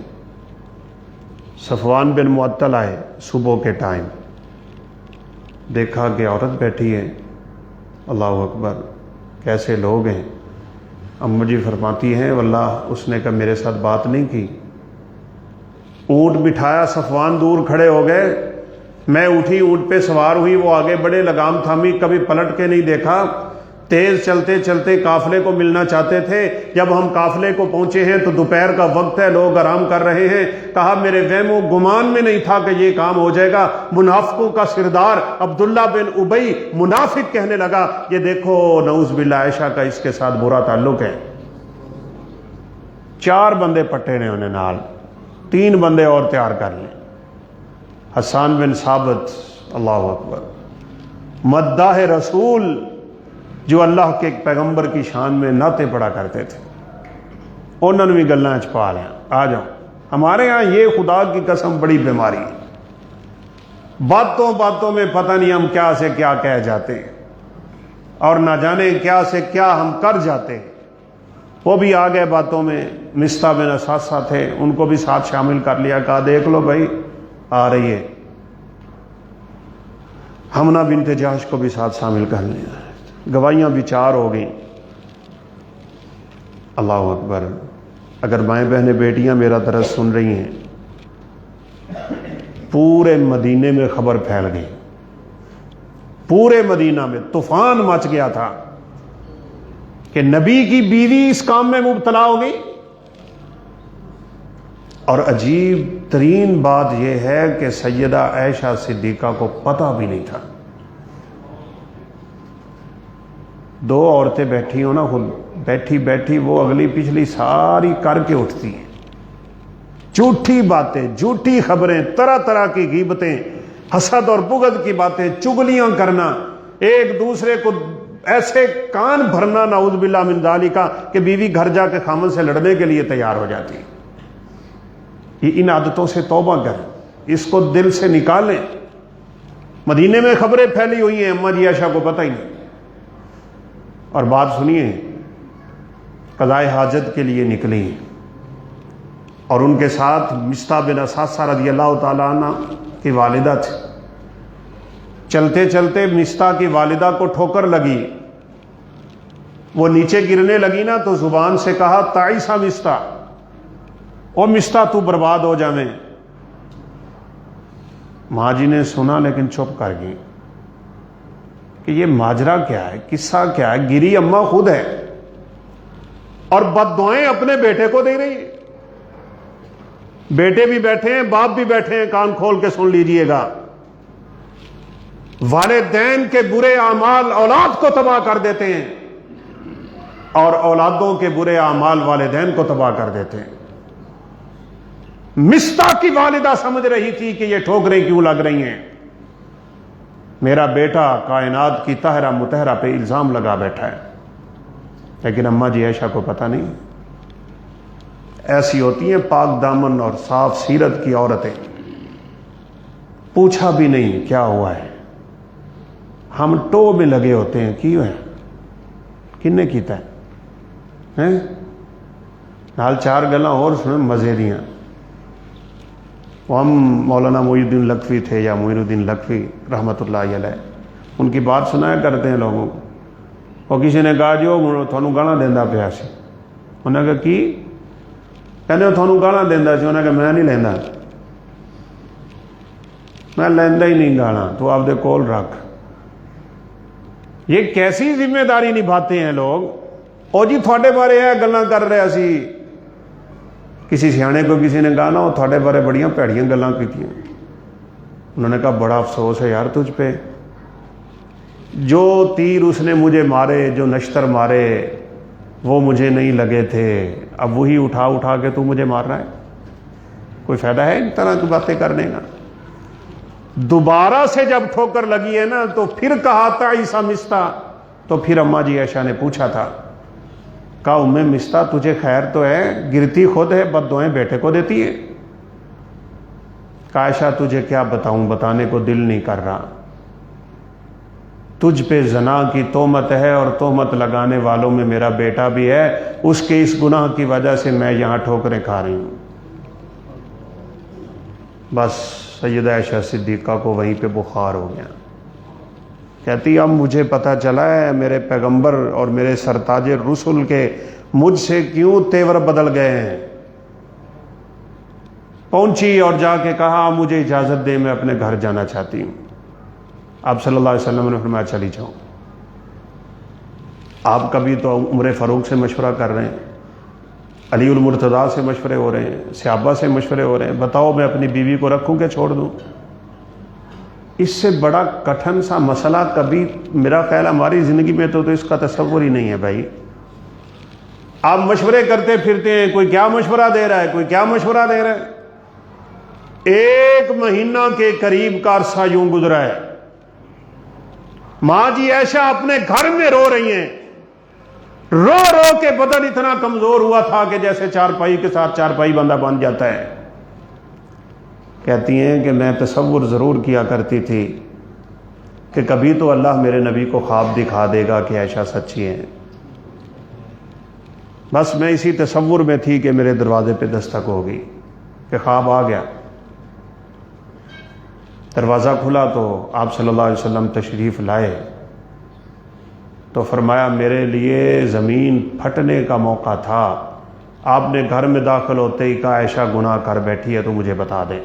صفوان بن معطل آئے صبح کے ٹائم، دیکھا کہ عورت بیٹھی ہے۔ اللہ اکبر، کیسے لوگ ہیں۔ اماں جی فرماتی ہیں واللہ اس نے کہا میرے ساتھ بات نہیں کی۔ اونٹ بٹھایا، صفوان دور کھڑے ہو گئے، میں اٹھی، اونٹ پہ سوار ہوئی، وہ آگے بڑے، لگام تھامی، کبھی پلٹ کے نہیں دیکھا۔ تیز چلتے چلتے قافلے کو ملنا چاہتے تھے۔ جب ہم قافلے کو پہنچے ہیں تو دوپہر کا وقت ہے، لوگ آرام کر رہے ہیں۔ کہا میرے وہم و گمان میں نہیں تھا کہ یہ کام ہو جائے گا۔ منافقوں کا سردار عبداللہ بن ابی منافق کہنے لگا یہ دیکھو نعوذ باللہ عائشہ کا اس کے ساتھ برا تعلق ہے۔ 4 بندے پٹے نے انہیں نال، 3 بندے اور تیار کر لیں۔ حسان بن ثابت، اللہ اکبر، مداح رسول، جو اللہ کے ایک پیغمبر کی شان میں نعتیں پڑھا کرتے تھے، انہوں نے بھی گلاں چھپا لیا، آ جاؤ۔ ہمارے ہاں یہ خدا کی قسم بڑی بیماری ہے، باتوں میں پتہ نہیں ہم کیا سے کیا کہہ جاتے ہیں اور نہ جانے کیا سے کیا ہم کر جاتے ہیں۔ وہ بھی آ گئے باتوں میں، مصطح بن اساسہ تھے، ان کو بھی ساتھ شامل کر لیا، کہا دیکھ لو بھائی آ رہی ہے۔ حمنہ بنت جہش کو بھی ساتھ شامل کر لیا، گواہیاں بھی 4 ہو گئیں۔ اللہ اکبر۔ اگر مائیں بہنیں بیٹیاں میرا درس سن رہی ہیں، پورے مدینے میں خبر پھیل گئی، پورے مدینہ میں طوفان مچ گیا تھا کہ نبی کی بیوی اس کام میں مبتلا ہو گئی۔ اور عجیب ترین بات یہ ہے کہ سیدہ عائشہ صدیقہ کو پتہ بھی نہیں تھا۔ 2 عورتیں بیٹھی ہوں نا، خود بیٹھی وہ اگلی پچھلی ساری کر کے اٹھتی ہیں، جھوٹی باتیں، جھوٹی خبریں، طرح طرح کی غیبتیں، حسد اور بغض کی باتیں، چگلیاں کرنا، ایک دوسرے کو ایسے کان بھرنا، نعوذ باللہ من ذالک، کہ بیوی گھر جا کے خامن سے لڑنے کے لیے تیار ہو جاتی ہے۔ ان عادتوں سے توبہ کریں، اس کو دل سے نکالیں۔ مدینے میں خبریں پھیلی ہوئی ہیں، اماں جی عائشہ کو پتہ ہی نہیں۔ اور بات سنیے، قضاء حاجت کے لیے نکلی اور ان کے ساتھ مصطح بن اساسہ رضی اللہ تعالیٰ عنہ کی والدہ تھی۔ چلتے چلتے مصطح کی والدہ کو ٹھوکر لگی، وہ نیچے گرنے لگی نا، تو زبان سے کہا تعیسا مصطح، او مصطح تو برباد ہو جاویں۔ ماں جی نے سنا لیکن چپ کر گئی کہ یہ ماجرا کیا ہے، قصہ کیا ہے۔ گری اماں خود ہے اور بد دعائیں اپنے بیٹے کو دے رہی ہے۔ بیٹے بھی بیٹھے ہیں، باپ بھی بیٹھے ہیں، کان کھول کے سن لیجئے گا۔ والدین کے برے اعمال اولاد کو تباہ کر دیتے ہیں اور اولادوں کے برے اعمال والدین کو تباہ کر دیتے ہیں۔ مصطح کی والدہ سمجھ رہی تھی کہ یہ ٹھوکریں کیوں لگ رہی ہیں، میرا بیٹا کائنات کی طاہرہ مطہرہ پہ الزام لگا بیٹھا ہے، لیکن اماں جی عائشہ کو پتہ نہیں۔ ایسی ہوتی ہیں پاک دامن اور صاف سیرت کی عورتیں، پوچھا بھی نہیں کیا ہوا ہے، ہم ٹو میں لگے ہوتے ہیں، کیوں ہے، کن نے کیتا ہے، نال چار گلاں اور سنیں مزے دیاں۔ وہ ہم مولانا معین الدین لکھوی تھے، یا معین الدین لکھوی رحمۃ اللہ علیہ، ان کی بات سنایا کرتے ہیں لوگوں کو۔ وہ کسی نے کہا جو تھانوں گالاں دیندا پیا سی، انہوں نے کہا کی، کہنے وہ تھانوں گالاں دیندا سی، انہوں نے کہا میں نہیں لیندا، میں لیندا ہی نہیں گالاں، تو آپ دے کول رکھ۔ یہ کیسی ذمہ داری نبھاتے ہیں لوگ۔ او جی تھوڑے بارے ہے گلاں کر رہے سی، کسی سیانے کو کسی نے کہا نا وہ تھوڑے بارے بڑیاں پیڑیاں گلاں کیتیاں، انہوں نے کہا بڑا افسوس ہے یار تجھ پہ، جو تیر اس نے مجھے مارے، جو نشتر مارے، وہ مجھے نہیں لگے تھے، اب وہی اٹھا اٹھا کے تو مجھے مار رہا ہے۔ کوئی فائدہ ہے ان طرح کی باتیں کرنے کا؟ دوبارہ سے جب ٹھوکر لگی ہے نا تو پھر کہا تعیسا مصطح، تو پھر اماں جی عائشہ نے پوچھا تھا، کہا ام مصطح تجھے خیر تو ہے، گرتی خود ہے، بد دعائیں بیٹے کو دیتی ہے۔ کہا عائشہ تجھے کیا بتاؤں، بتانے کو دل نہیں کر رہا، تجھ پہ زنا کی تہمت ہے اور تہمت لگانے والوں میں میرا بیٹا بھی ہے، اس کے اس گناہ کی وجہ سے میں یہاں ٹھوکریں کھا رہی ہوں۔ بس سیدہ عائشہ صدیقہ کو وہیں پہ بخار ہو گیا، کہتی اب مجھے پتہ چلا ہے میرے پیغمبر اور میرے سرتاج رسول کے مجھ سے کیوں تیور بدل گئے ہیں۔ پہنچی اور جا کے کہا مجھے اجازت دے، میں اپنے گھر جانا چاہتی ہوں۔ آپ صلی اللہ علیہ وسلم نے فرمایا چلی جاؤ۔ آپ کبھی تو عمر فاروق سے مشورہ کر رہے ہیں، علی المرتضیٰ سے مشورے ہو رہے ہیں، صحابہ سے مشورے ہو رہے ہیں، بتاؤ میں اپنی بیوی کو رکھوں کہ چھوڑ دوں؟ اس سے بڑا کٹھن سا مسئلہ کبھی میرا خیال ہماری زندگی میں تو اس کا تصور ہی نہیں ہے بھائی۔ آپ مشورے کرتے پھرتے ہیں، کوئی کیا مشورہ دے رہا ہے، کوئی کیا مشورہ دے رہا ہے۔ 1 مہینہ کے قریب کا عرصہ یوں گزرا ہے، ماں جی عائشہ اپنے گھر میں رو رہی ہیں، رو رو کے بدن اتنا کمزور ہوا تھا کہ جیسے چارپائی کے ساتھ چارپائی بندہ بن جاتا ہے۔ کہتی ہیں کہ میں تصور ضرور کیا کرتی تھی کہ کبھی تو اللہ میرے نبی کو خواب دکھا دے گا کہ عائشہ سچی ہیں، بس میں اسی تصور میں تھی کہ میرے دروازے پہ دستک ہوگی، کہ خواب آ گیا۔ دروازہ کھلا تو آپ صلی اللہ علیہ وسلم تشریف لائے تو فرمایا میرے لیے زمین پھٹنے کا موقع تھا، آپ نے گھر میں داخل ہوتے ہی کہا عائشہ گناہ کر بیٹھی ہے تو مجھے بتا دے،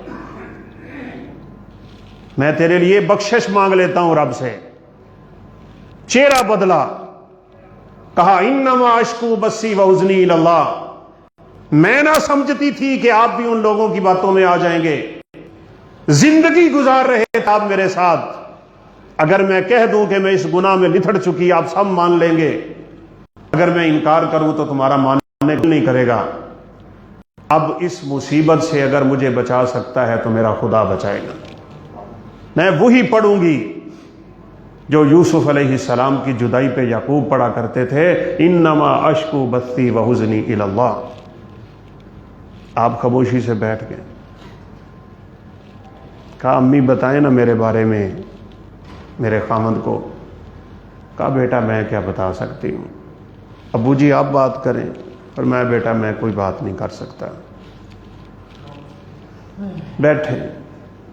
میں تیرے لیے بخشش مانگ لیتا ہوں رب سے۔ چہرہ بدلا، کہا انما اشکو بسی وحزنی اللہ، میں نہ سمجھتی تھی کہ آپ بھی ان لوگوں کی باتوں میں آ جائیں گے، زندگی گزار رہے تھے آپ میرے ساتھ، اگر میں کہہ دوں کہ میں اس گناہ میں لتھڑ چکی آپ سب مان لیں گے، اگر میں انکار کروں تو تمہارا ماننے نہیں کرے گا، اب اس مصیبت سے اگر مجھے بچا سکتا ہے تو میرا خدا بچائے گا۔ میں وہی پڑھوں گی جو یوسف علیہ السلام کی جدائی پہ یعقوب پڑھا کرتے تھے، انما اشکو بثی وحزنی الی اللہ۔ آپ خاموشی سے بیٹھ گئے، کہا امی بتائیں نا میرے بارے میں میرے خامند کو۔ کہا بیٹا میں کیا بتا سکتی ہوں، ابو جی آپ بات کریں۔ اور میں بیٹا میں کوئی بات نہیں کر سکتا۔ بیٹھے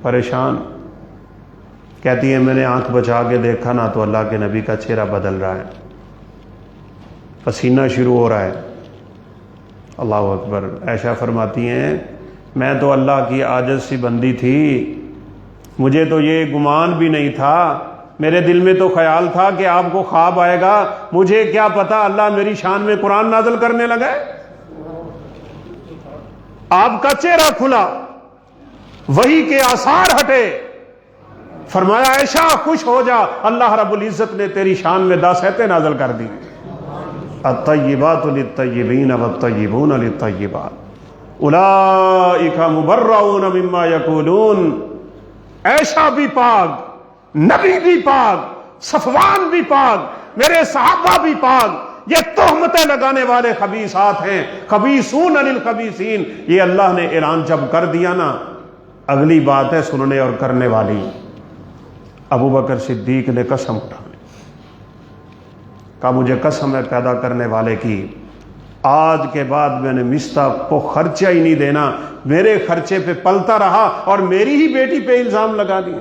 پریشان، کہتی ہے میں نے آنکھ بچا کے دیکھا نا تو اللہ کے نبی کا چہرہ بدل رہا ہے، پسینہ شروع ہو رہا ہے۔ اللہ اکبر۔ عائشہ فرماتی ہیں میں تو اللہ کی عاجز سی بندی تھی، مجھے تو یہ گمان بھی نہیں تھا، میرے دل میں تو خیال تھا کہ آپ کو خواب آئے گا، مجھے کیا پتا اللہ میری شان میں قرآن نازل کرنے لگا ہے۔ آپ کا چہرہ کھلا، وحی کے آثار ہٹے، فرمایا عائشہ خوش ہو جا، اللہ رب العزت نے تیری شان میں 10 آیتیں نازل کر دی۔ الطیبات للطیبین والطیبون للطیبات اولئک مبرؤون مما یقولون۔ عائشہ بھی پاک، نبی بھی پاک، صفوان بھی پاک، میرے صحابہ بھی پاک، یہ تہمتیں لگانے والے خبیثات ہیں، خبیثون للخبیثین۔ یہ اللہ نے اعلان جب کر دیا نا، اگلی بات ہے سننے اور کرنے والی۔ ابو بکر صدیق نے قسم اٹھائی، کہا مجھے قسم ہے پیدا کرنے والے کی، آج کے بعد میں نے مستہ کو خرچہ ہی نہیں دینا، میرے خرچے پہ پلتا رہا اور میری ہی بیٹی پہ الزام لگا دیا۔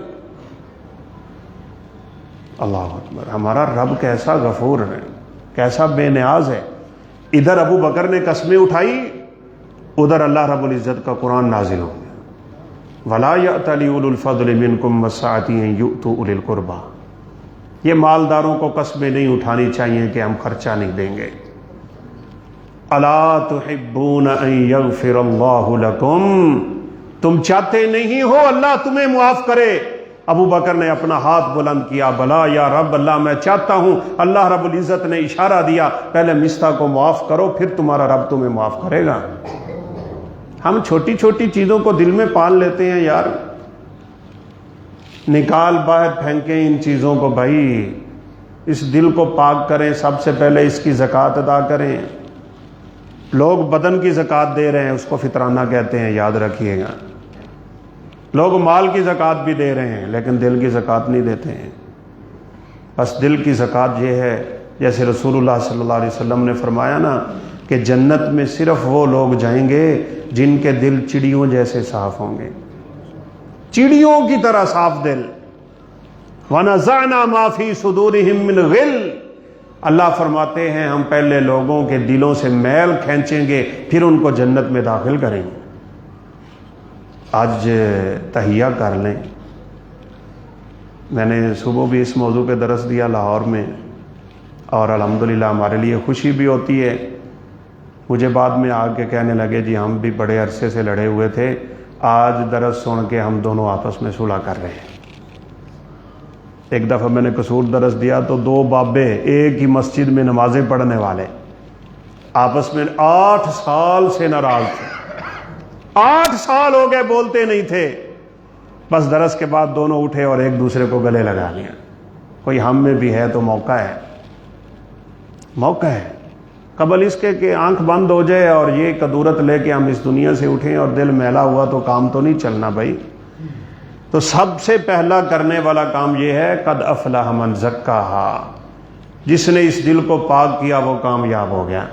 اللہ اکبر۔ ہمارا رب کیسا غفور ہے، کیسا بے نیاز ہے۔ ادھر ابو بکر نے قسمیں اٹھائی، ادھر اللہ رب العزت کا قرآن نازل ہو گیا، وَلَا يَأْتَلِ أُولُو الْفَضْلِ مِنْكُمْ وَالسَّعَةِ أَن يُؤْتُوا أُولِي الْقُرْبَى۔ یہ مالداروں کو قسمیں نہیں اٹھانی چاہیے کہ ہم خرچہ نہیں دیں گے۔ أَلَا تُحِبُّونَ أَن يَغْفِرَ اللَّهُ لَكُمْ، تم چاہتے نہیں ہو اللہ تمہیں معاف کرے۔ ابو بکر نے اپنا ہاتھ بلند کیا، بلا یا رب، اللہ میں چاہتا ہوں۔ اللہ رب العزت نے اشارہ دیا پہلے مستہ کو معاف کرو، پھر تمہارا رب تمہیں معاف کرے گا۔ ہم چھوٹی چھوٹی چیزوں کو دل میں پال لیتے ہیں یار، نکال باہر پھینکیں ان چیزوں کو۔ بھائی اس دل کو پاک کریں، سب سے پہلے اس کی زکوٰۃ ادا کریں۔ لوگ بدن کی زکوٰۃ دے رہے ہیں، اس کو فطرانہ کہتے ہیں، یاد رکھیے گا۔ لوگ مال کی زکوٰۃ بھی دے رہے ہیں لیکن دل کی زکوٰۃ نہیں دیتے ہیں۔ بس دل کی زکوٰۃ یہ ہے، جیسے رسول اللہ صلی اللہ علیہ وسلم نے فرمایا نا کہ جنت میں صرف وہ لوگ جائیں گے جن کے دل چڑیوں جیسے صاف ہوں گے، چڑیوں کی طرح صاف دل۔ وَنَزَعْنَا مَا فِي صُدُورِهِم مِّنْ غِلٍّ، اللہ فرماتے ہیں ہم پہلے لوگوں کے دلوں سے میل کھینچیں گے، پھر ان کو جنت میں داخل کریں گے۔ آج تہیہ کر لیں۔ میں نے صبح بھی اس موضوع پہ درس دیا لاہور میں، اور الحمدللہ ہمارے لیے خوشی بھی ہوتی ہے۔ مجھے بعد میں آ کے کہنے لگے جی ہم بھی بڑے عرصے سے لڑے ہوئے تھے، آج درس سن کے ہم دونوں آپس میں صلح کر رہے ہیں۔ ایک دفعہ میں نے قصور درس دیا تو 2 بابے ایک ہی مسجد میں نمازیں پڑھنے والے آپس میں 8 سال سے ناراض تھے، 8 سال ہو گئے بولتے نہیں تھے۔ بس درس کے بعد دونوں اٹھے اور ایک دوسرے کو گلے لگا لیا۔ کوئی ہم میں بھی ہے تو موقع ہے، موقع ہے، قبل اس کے کہ آنکھ بند ہو جائے اور یہ کدورت لے کے ہم اس دنیا سے اٹھیں اور دل میلا ہوا تو کام تو نہیں چلنا بھائی۔ تو سب سے پہلا کرنے والا کام یہ ہے قد افلح من زکاہا، جس نے اس دل کو پاک کیا وہ کامیاب ہو گیا۔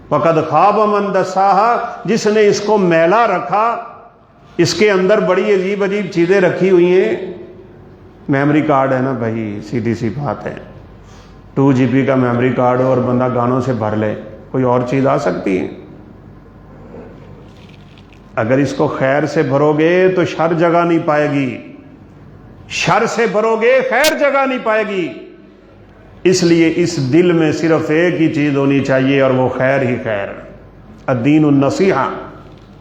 وقد خاب من دساہا، جس نے اس کو میلا رکھا، اس کے اندر بڑی عجیب عجیب چیزیں رکھی ہوئی ہیں۔ میموری کارڈ ہے نا بھائی، سیدھی سی بات ہے، 2 GB کا میموری کارڈ ہو اور بندہ گانوں سے بھر لے، کوئی اور چیز آ سکتی ہے؟ اگر اس کو خیر سے بھرو گے تو شر جگہ نہیں پائے گی، شر سے بھرو گے خیر جگہ نہیں پائے گی۔ اس لیے اس دل میں صرف ایک ہی چیز ہونی چاہیے اور وہ خیر ہی خیر۔ الدین النصیحہ،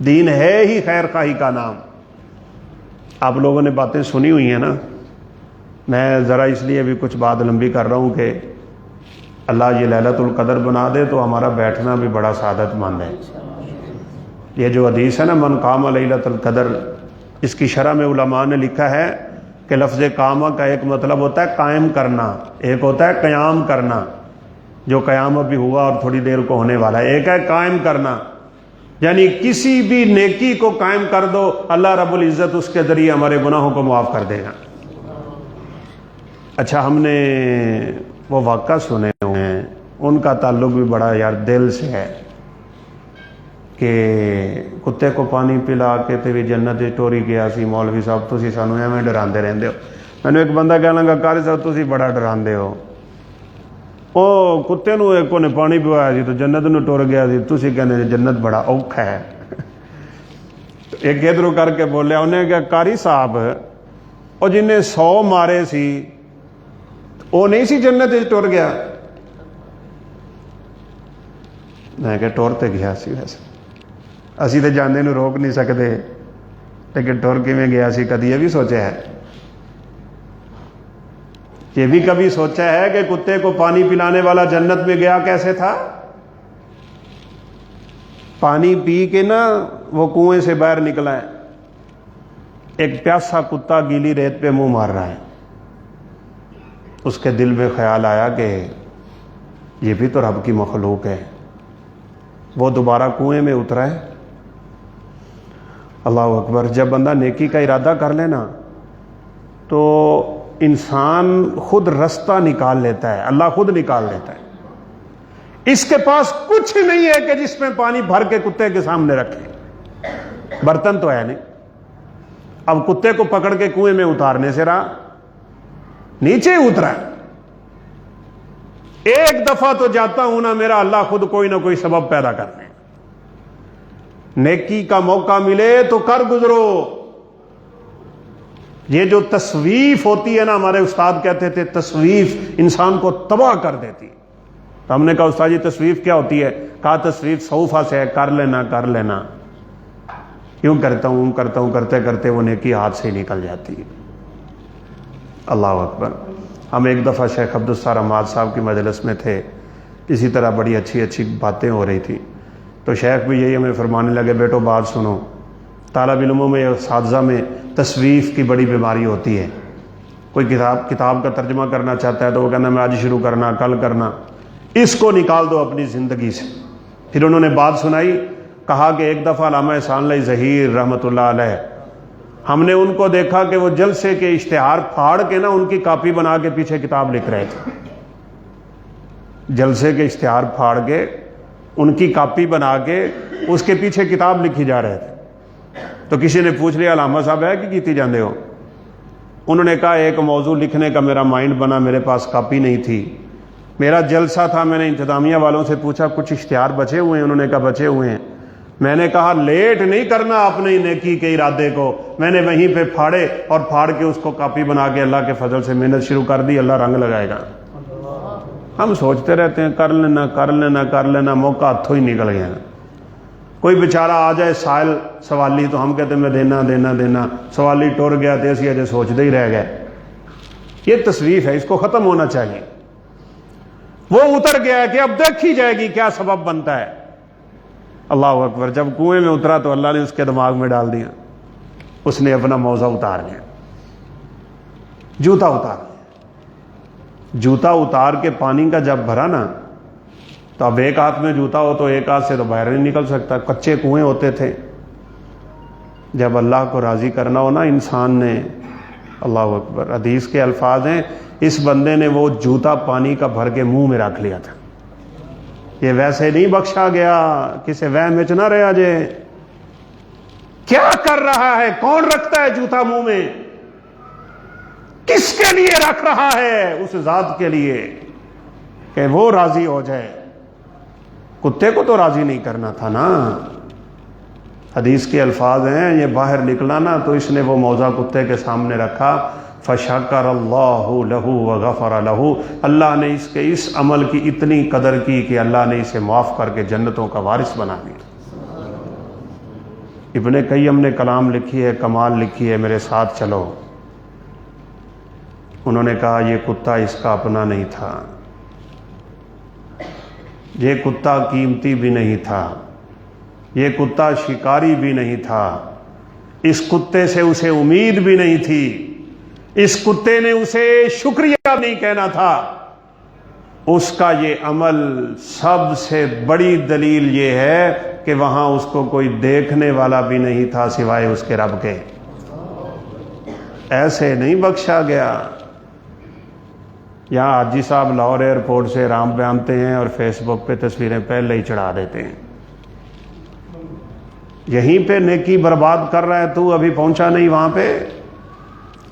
دین ہے ہی خیر خواہی کا نام۔ آپ لوگوں نے باتیں سنی ہوئی ہیں نا، میں ذرا اس لیے بھی کچھ بات لمبی کر رہا ہوں کہ اللہ یہ لیلۃ القدر بنا دے تو ہمارا بیٹھنا بھی بڑا سعادت مند ہے۔ یہ جو حدیث ہے نا من قام لیلۃ القدر، اس کی شرح میں علماء نے لکھا ہے کہ لفظ قامہ کا ایک مطلب ہوتا ہے قائم کرنا، ایک ہوتا ہے قیام کرنا، جو قیام ابھی ہوا اور تھوڑی دیر کو ہونے والا ہے، ایک ہے قائم کرنا، یعنی کسی بھی نیکی کو قائم کر دو اللہ رب العزت اس کے ذریعے ہمارے گناہوں کو معاف کر دے گا۔ اچھا، ہم نے وہ واقعہ سنے ہوئے ہیں، ان کا تعلق بھی بڑا یار دل سے ہے کہ کتے کو پانی پلا کے تے بھی جنت ٹوری گیا سی، مولوی صاحب تسی سانو ایویں ڈراندے رہندے ہو۔ میں نے ایک بندہ کہنے لگا قاری صاحب تسی بڑا ڈراندے ہو، او کتے نو ایک نے پانی پوایا سی تو جنت نو ٹر گیا سی، تسی کہنے جنت بڑا اوکھا ہے۔ ایک ادھروں کر کے بولیا، انہیں کہا قاری صاحب او جنہیں 100 مارے سی وہ نہیں سی جنت ٹر گیا؟ میں کہ ٹر تے گیا سی، ویسے اسی تے جاندے نو روک نہیں سکتے، لیکن ٹر کیویں گیا سی کدی یہ بھی سوچا ہے؟ یہ بھی کبھی سوچا ہے کہ کتے کو پانی پلانے والا جنت میں گیا کیسے تھا؟ پانی پی کے نا وہ کنویں سے باہر نکلا ہے، ایک پیاسا کتا گیلی ریت پہ منہ مار رہا ہے، اس کے دل میں خیال آیا کہ یہ بھی تو رب کی مخلوق ہے، وہ دوبارہ کنویں میں اترا ہے۔ اللہ اکبر۔ جب بندہ نیکی کا ارادہ کر لینا تو انسان خود رستہ نکال لیتا ہے، اللہ خود نکال لیتا ہے۔ اس کے پاس کچھ نہیں ہے کہ جس میں پانی بھر کے کتے کے سامنے رکھے، برتن تو ہے نہیں، اب کتے کو پکڑ کے کنویں میں اتارنے سے رہا، نیچے اترا ہے۔ ایک دفعہ تو جاتا ہوں نا، میرا اللہ خود کوئی نہ کوئی سبب پیدا کرنے، نیکی کا موقع ملے تو کر گزرو۔ یہ جو تسویف ہوتی ہے نا، ہمارے استاد کہتے تھے تسویف انسان کو تباہ کر دیتی۔ تو ہم نے کہا استاد جی تسویف کیا ہوتی ہے؟ کہا تسویف سوفا سے ہے، کر لینا کر لینا، یوں کرتا ہوں کرتے کرتے وہ نیکی ہاتھ سے نکل جاتی ہے۔ اللہ اکبر۔ ہم ایک دفعہ شیخ عبدالستار حماد صاحب کی مجلس میں تھے، اسی طرح بڑی اچھی اچھی باتیں ہو رہی تھی، تو شیخ بھی یہی ہمیں فرمانے لگے، بیٹو بات سنو، طالب علموں میں اساتذہ میں تسویف کی بڑی بیماری ہوتی ہے۔ کوئی کتاب کا ترجمہ کرنا چاہتا ہے تو وہ کہنا میں آج شروع کرنا، کل کرنا، اس کو نکال دو اپنی زندگی سے۔ پھر انہوں نے بات سنائی، کہا کہ ایک دفعہ علامہ احسان اللہ ظہیر رحمۃ اللہ علیہ، ہم نے ان کو دیکھا کہ وہ جلسے کے اشتہار پھاڑ کے نا ان کی کاپی بنا کے پیچھے کتاب لکھ رہے تھے، جلسے کے اشتہار پھاڑ کے ان کی کاپی بنا کے اس کے پیچھے کتاب لکھی جا رہے تھے۔ تو کسی نے پوچھ لیا علامہ صاحب ہے کہ کیتی جاندے ہو؟ انہوں نے کہا ایک موضوع لکھنے کا میرا مائنڈ بنا، میرے پاس کاپی نہیں تھی، میرا جلسہ تھا، میں نے انتظامیہ والوں سے پوچھا کچھ اشتہار بچے ہوئے ہیں؟ انہوں نے کہا بچے ہوئے ہیں۔ میں نے کہا لیٹ نہیں کرنا اپنے نیکی کے ارادے کو، میں نے وہیں پہ پھاڑے اور پھاڑ کے اس کو کاپی بنا کے اللہ کے فضل سے محنت شروع کر دی، اللہ رنگ لگائے گا۔ ہم سوچتے رہتے ہیں کر لینا کر لینا کر لینا، موقع ہاتھوں ہی نکل گیا۔ کوئی بیچارہ آ جائے سائل سوالی تو ہم کہتے ہیں میں دینا دینا دینا، سوالی ٹر گیا تو اسی اجے سوچتے ہی رہ گئے۔ یہ تصویف ہے، اس کو ختم ہونا چاہیے۔ وہ اتر گیا ہے کہ اب دیکھی جائے گی کیا سبب بنتا ہے۔ اللہ اکبر۔ جب کنویں میں اترا تو اللہ نے اس کے دماغ میں ڈال دیا، اس نے اپنا موزہ اتار لیا، جوتا اتار لیا۔ جوتا اتار کے پانی کا جب بھرا نا تو اب ایک ہاتھ میں جوتا ہو تو ایک ہاتھ سے تو باہر نہیں نکل سکتا، کچے کنویں ہوتے تھے۔ جب اللہ کو راضی کرنا ہو نا انسان نے، اللہ اکبر، حدیث کے الفاظ ہیں اس بندے نے وہ جوتا پانی کا بھر کے منہ میں رکھ لیا تھا، یہ ویسے نہیں بخشا گیا، کسے وہم وچ نہ رہا جے۔ کیا کر رہا ہے؟ کون رکھتا ہے جوتا منہ میں؟ کس کے لیے رکھ رہا ہے؟ اس ذات کے لیے کہ وہ راضی ہو جائے۔ کتے کو تو راضی نہیں کرنا تھا نا۔ حدیث کے الفاظ ہیں یہ باہر نکلا نا تو اس نے وہ موزہ کتے کے سامنے رکھا، فشکر اللہ لہ وغفر لہ، اللہ نے اس کے اس عمل کی اتنی قدر کی کہ اللہ نے اسے معاف کر کے جنتوں کا وارث بنا دیا۔ ابن قیم نے کلام لکھی ہے، کمال لکھی ہے، میرے ساتھ چلو۔ انہوں نے کہا یہ کتا اس کا اپنا نہیں تھا، یہ کتا قیمتی بھی نہیں تھا، یہ کتا شکاری بھی نہیں تھا، اس کتے سے اسے امید بھی نہیں تھی، اس کتے نے اسے شکریہ نہیں کہنا تھا. اس کا یہ عمل سب سے بڑی دلیل یہ ہے کہ وہاں اس کو کوئی دیکھنے والا بھی نہیں تھا سوائے اس کے رب کے. ایسے نہیں بخشا گیا. یہاں حاجی صاحب لاہور ایئرپورٹ سے رام پہ آتے ہیں اور فیس بک پہ تصویریں پہلے ہی چڑھا دیتے ہیں. یہیں پہ نیکی برباد کر رہا ہے تو ابھی پہنچا نہیں وہاں پہ.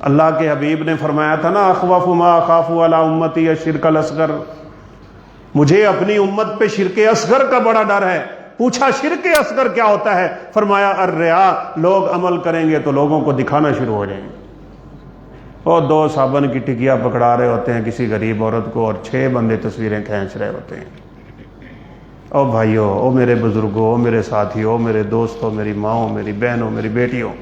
اللہ کے حبیب نے فرمایا تھا نا اخوف ما اخاف علی امتی الشرک الاصغر، مجھے اپنی امت پہ شرک اصغر کا بڑا ڈر ہے. پوچھا شرک اصغر کیا ہوتا ہے؟ فرمایا الریا، لوگ عمل کریں گے تو لوگوں کو دکھانا شروع ہو جائیں گے. اور 2 صابن کی ٹکیا پکڑا رہے ہوتے ہیں کسی غریب عورت کو اور 6 بندے تصویریں کھینچ رہے ہوتے ہیں. او بھائیو، او میرے بزرگوں، او میرے ساتھیوں، او میرے دوستوں، میری ماؤں، میری بہنوں، میری بیٹیوں،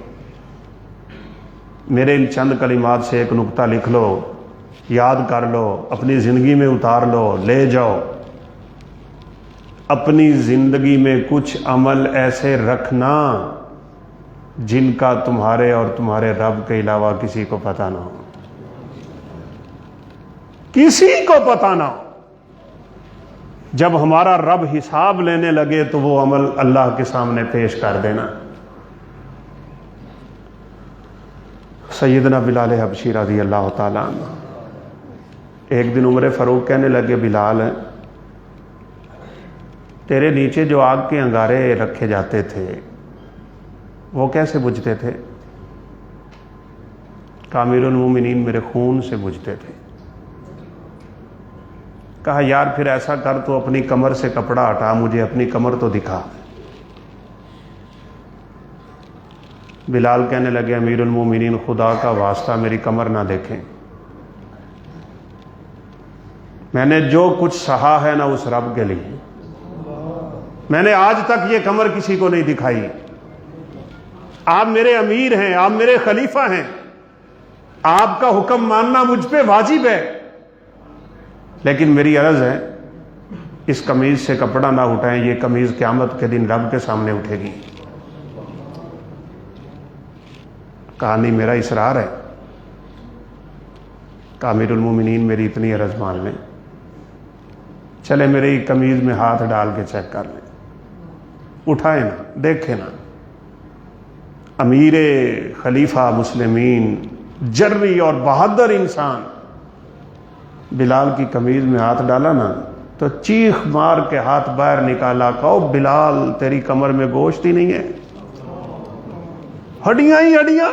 میرے ان چند کلمات سے ایک نقطہ لکھ لو، یاد کر لو، اپنی زندگی میں اتار لو، لے جاؤ. اپنی زندگی میں کچھ عمل ایسے رکھنا جن کا تمہارے اور تمہارے رب کے علاوہ کسی کو پتہ نہ ہو. کسی کو پتہ نہ ہو. جب ہمارا رب حساب لینے لگے تو وہ عمل اللہ کے سامنے پیش کر دینا. سیدنا بلال حبشی رضی اللہ تعالیٰ عنہ، ایک دن عمر فاروق کہنے لگے بلال، تیرے نیچے جو آگ کے انگارے رکھے جاتے تھے وہ کیسے بجھتے تھے؟ کہا امیر المومنین میرے خون سے بجھتے تھے. کہا یار پھر ایسا کر تو اپنی کمر سے کپڑا ہٹا، مجھے اپنی کمر تو دکھا. بلال کہنے لگے امیر المومنین خدا کا واسطہ میری کمر نہ دیکھیں. میں نے جو کچھ سہا ہے نا اس رب کے لیے، میں نے آج تک یہ کمر کسی کو نہیں دکھائی. آپ میرے امیر ہیں، آپ میرے خلیفہ ہیں، آپ کا حکم ماننا مجھ پہ واجب ہے، لیکن میری عرض ہے اس قمیض سے کپڑا نہ اٹھائیں، یہ قمیض قیامت کے دن رب کے سامنے اٹھے گی. کہانی میرا اصرار ہے. کہا امیر المومنین میری اتنی عرض مان لیں، چلے میری قمیض میں ہاتھ ڈال کے چیک کر لیں، اٹھائیں نا، دیکھیں نا. امیر خلیفہ مسلمین، جرری اور بہادر انسان بلال کی قمیض میں ہاتھ ڈالا نا تو چیخ مار کے ہاتھ باہر نکالا. کہو بلال تیری کمر میں گوشت ہی نہیں ہے، ہڈیاں ہی ہڈیاں.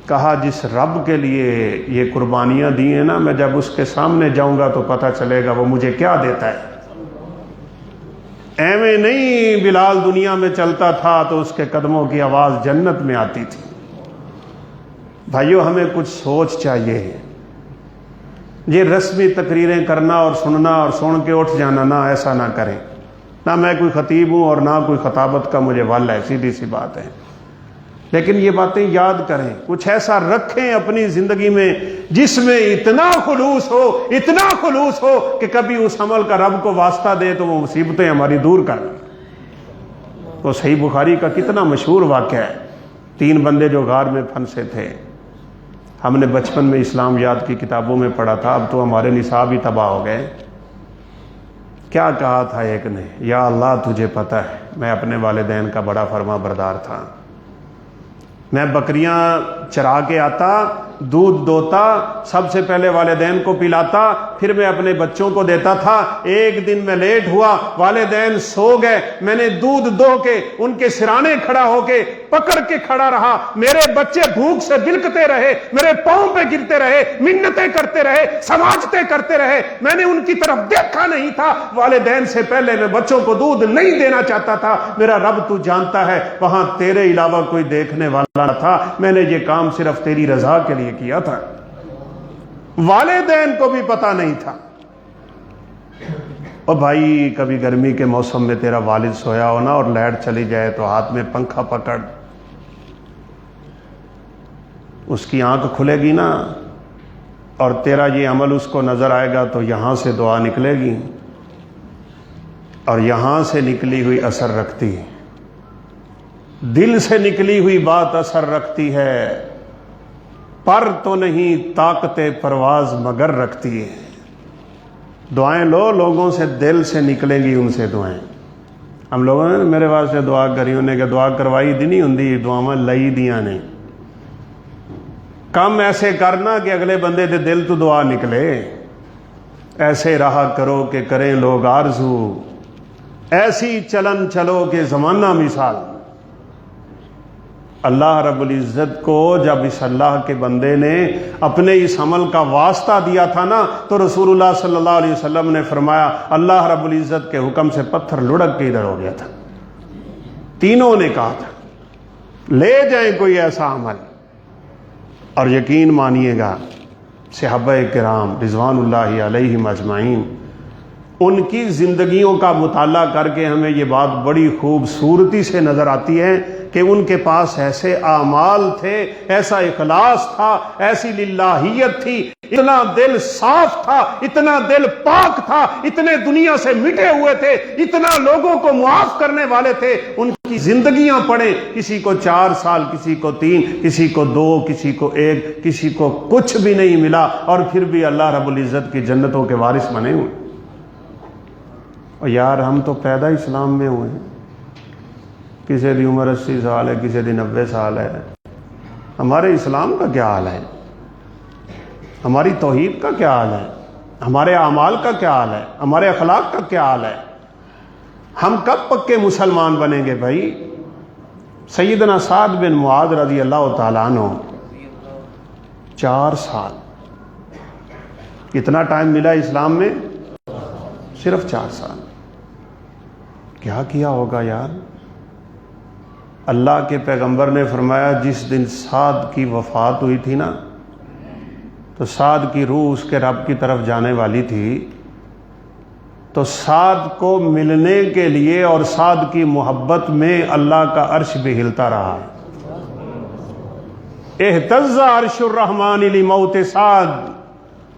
کہا جس رب کے لیے یہ قربانیاں دی ہیں نا، میں جب اس کے سامنے جاؤں گا تو پتہ چلے گا وہ مجھے کیا دیتا ہے. ایویں نہیں بلال دنیا میں چلتا تھا تو اس کے قدموں کی آواز جنت میں آتی تھی. بھائیو ہمیں کچھ سوچ چاہیے. یہ رسمی تقریریں کرنا اور سننا اور سن کے اٹھ جانا، نہ ایسا نہ کریں. نہ میں کوئی خطیب ہوں اور نہ کوئی خطابت کا مجھے ول ہے، سیدھی سی بات ہے. لیکن یہ باتیں یاد کریں، کچھ ایسا رکھیں اپنی زندگی میں جس میں اتنا خلوص ہو، اتنا خلوص ہو کہ کبھی اس عمل کا رب کو واسطہ دے تو وہ مصیبتیں ہماری دور کر. تو صحیح بخاری کا کتنا مشہور واقعہ ہے. 3 بندے جو غار میں پھنسے تھے، ہم نے بچپن میں اسلام یاد کی کتابوں میں پڑھا تھا، اب تو ہمارے نصاب ہی تباہ ہو گئے. کیا کہا تھا ایک نے، یا اللہ تجھے پتہ ہے میں اپنے والدین کا بڑا فرما بردار تھا، میں بکریاں چرا کے آتا، دودھ دوتا، سب سے پہلے والدین کو پلاتا، پھر میں اپنے بچوں کو دیتا تھا. ایک دن میں لیٹ ہوا، والدین سو گئے، میں نے دودھ دو کے ان کے سرانے کھڑا ہو کے پکڑ کے کھڑا رہا. میرے بچے بھوک سے بلکتے رہے، میرے پاؤں پہ گرتے رہے، منتیں کرتے رہے، سماجتیں کرتے رہے. میں نے ان کی طرف دیکھا نہیں تھا. والدین سے پہلے میں بچوں کو دودھ نہیں دینا چاہتا تھا. میرا رب تو جانتا ہے وہاں تیرے علاوہ کوئی دیکھنے والا نہ تھا. میں نے یہ کام صرف تیری رضا کے لیے کیا تھا. والدین کو بھی پتہ نہیں تھا. اور بھائی کبھی گرمی کے موسم میں تیرا والد سویا ہو نا اور لائٹ چلی جائے تو ہاتھ میں پنکھا پکڑ، اس کی آنکھ کھلے گی نا اور تیرا یہ عمل اس کو نظر آئے گا تو یہاں سے دعا نکلے گی اور یہاں سے نکلی ہوئی اثر رکھتی ہے. دل سے نکلی ہوئی بات اثر رکھتی ہے. پر تو نہیں طاقت پرواز مگر رکھتی ہے. دعائیں لو لوگوں سے، دل سے نکلیں گی ان سے دعائیں. ہم لوگوں نے میرے واسطے دعا کری، انہیں کہ دعا کروائی دی نہیں ہوں، دعاواں لئی دیاں نے. کم ایسے کرنا کہ اگلے بندے دے دل تو دعا نکلے. ایسے رہا کرو کہ کریں لوگ آرزو، ایسی چلن چلو کہ زمانہ مثال. اللہ رب العزت کو جب اس اللہ کے بندے نے اپنے اس عمل کا واسطہ دیا تھا نا، تو رسول اللہ صلی اللہ علیہ وسلم نے فرمایا اللہ رب العزت کے حکم سے پتھر لڑک کے ادھر ہو گیا تھا. تینوں نے کہا تھا لے جائیں کوئی ایسا عمل. اور یقین مانیے گا صحابہ کرام رضوان اللہ علیہم اجمعین، ان کی زندگیوں کا مطالعہ کر کے ہمیں یہ بات بڑی خوبصورتی سے نظر آتی ہے کہ ان کے پاس ایسے اعمال تھے، ایسا اخلاص تھا، ایسی للہیت تھی، اتنا دل صاف تھا، اتنا دل پاک تھا، اتنے دنیا سے مٹے ہوئے تھے، اتنا لوگوں کو معاف کرنے والے تھے. ان کی زندگیاں پڑھیں، کسی کو 4 سال، کسی کو 3، کسی کو 2، کسی کو 1، کسی کو کچھ بھی نہیں ملا، اور پھر بھی اللہ رب العزت کی جنتوں کے وارث بنے ہوئے. اور یار ہم تو پیدا اسلام میں ہوئے ہیں. کسی دی عمر 80 سال ہے، کسی دی 90 سال ہے. ہمارے اسلام کا کیا حال ہے؟ ہماری توحید کا کیا حال ہے؟ ہمارے اعمال کا کیا حال ہے؟ ہمارے اخلاق کا کیا حال ہے؟ ہم کب پکے مسلمان بنیں گے بھائی؟ سیدنا سعد بن معاذ رضی اللہ تعالیٰ عنہ 4 سال، کتنا ٹائم ملا اسلام میں؟ صرف 4 سال. کیا کیا ہوگا یار؟ اللہ کے پیغمبر نے فرمایا جس دن سعد کی وفات ہوئی تھی نا، تو سعد کی روح اس کے رب کی طرف جانے والی تھی، تو سعد کو ملنے کے لیے اور سعد کی محبت میں اللہ کا عرش بھی ہلتا رہا. اہتز عرش الرحمن لموت سعد.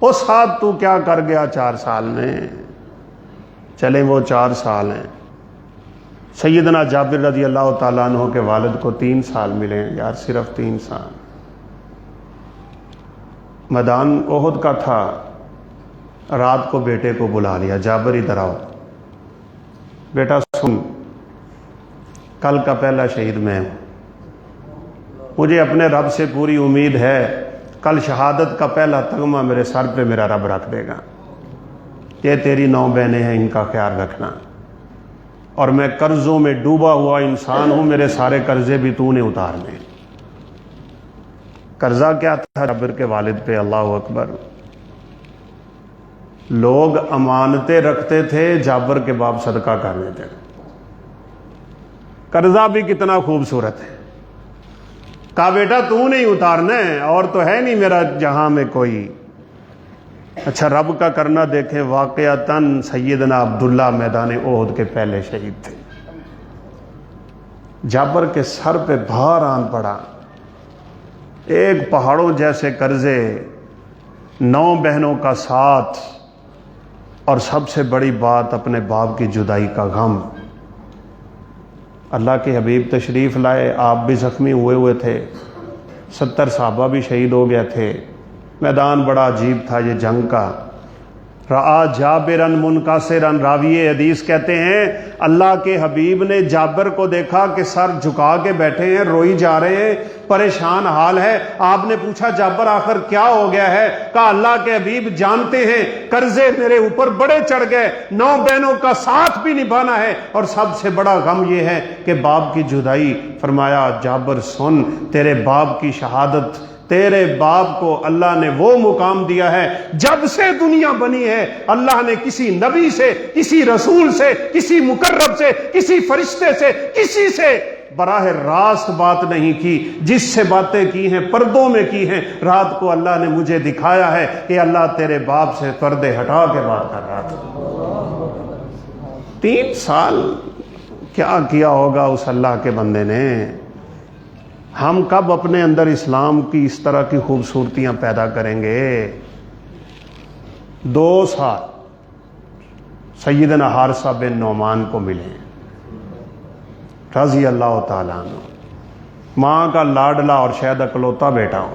او سعد تو کیا کر گیا 4 سال میں؟ چلیں وہ 4 سال ہیں. سیدنا جابر رضی اللہ تعالیٰ عنہ کے والد کو 3 سال ملے ہیں یار، صرف 3 سال. میدان احد کا تھا، رات کو بیٹے کو بلا لیا، جابر ادھر آؤ بیٹا، سن کل کا پہلا شہید میں ہوں، مجھے اپنے رب سے پوری امید ہے کل شہادت کا پہلا تغمہ میرے سر پہ میرا رب رکھ دے گا. یہ تیری 9 بہنیں ہیں، ان کا خیال رکھنا، اور میں قرضوں میں ڈوبا ہوا انسان ہوں، میرے سارے قرضے بھی تو نے اتارنے. قرضہ کیا تھا جابر کے والد پہ؟ اللہ اکبر. لوگ امانتیں رکھتے تھے، جابر کے باپ صدقہ کر دیتے. قرضہ بھی کتنا خوبصورت ہے. کہا بیٹا تو نہیں اتارنا ہے، اور تو ہے نہیں میرا جہاں میں کوئی. اچھا رب کا کرنا دیکھیں، واقعتاً سیدنا عبداللہ میدان احد کے پہلے شہید تھے. جابر کے سر پہ بھار آن پڑا، ایک پہاڑوں جیسے قرضے، 9 بہنوں کا ساتھ، اور سب سے بڑی بات اپنے باپ کی جدائی کا غم. اللہ کے حبیب تشریف لائے، آپ بھی زخمی ہوئے تھے، 70 صحابہ بھی شہید ہو گئے تھے. میدان بڑا عجیب تھا یہ جنگ کا. رآ جابرن منکسرن، راوی حدیث کہتے ہیں اللہ کے حبیب نے جابر کو دیکھا کہ سر جھکا کے بیٹھے ہیں، روئی جا رہے ہیں، پریشان حال ہے. آپ نے پوچھا جابر آخر کیا ہو گیا ہے؟ کہا اللہ کے حبیب جانتے ہیں قرضے میرے اوپر بڑے چڑھ گئے، 9 بہنوں کا ساتھ بھی نبھانا ہے، اور سب سے بڑا غم یہ ہے کہ باپ کی جدائی. فرمایا جابر سن، تیرے باپ کی شہادت، تیرے باپ کو اللہ نے وہ مقام دیا ہے جب سے دنیا بنی ہے اللہ نے کسی نبی سے، کسی رسول سے، کسی مقرب سے، کسی فرشتے سے، کسی سے براہ راست بات نہیں کی. جس سے باتیں کی ہیں پردوں میں کی ہیں. رات کو اللہ نے مجھے دکھایا ہے کہ اللہ تیرے باپ سے پردے ہٹا کے بات کر رہا تھا. 3 سال کیا کیا ہوگا اس اللہ کے بندے نے. ہم کب اپنے اندر اسلام کی اس طرح کی خوبصورتیاں پیدا کریں گے؟ 2 سال سیدنا حارثہ بن نعمان کو ملے رضی اللہ تعالیٰ عنہ، ماں کا لاڈلا اور شاید اکلوتا بیٹا ہوں.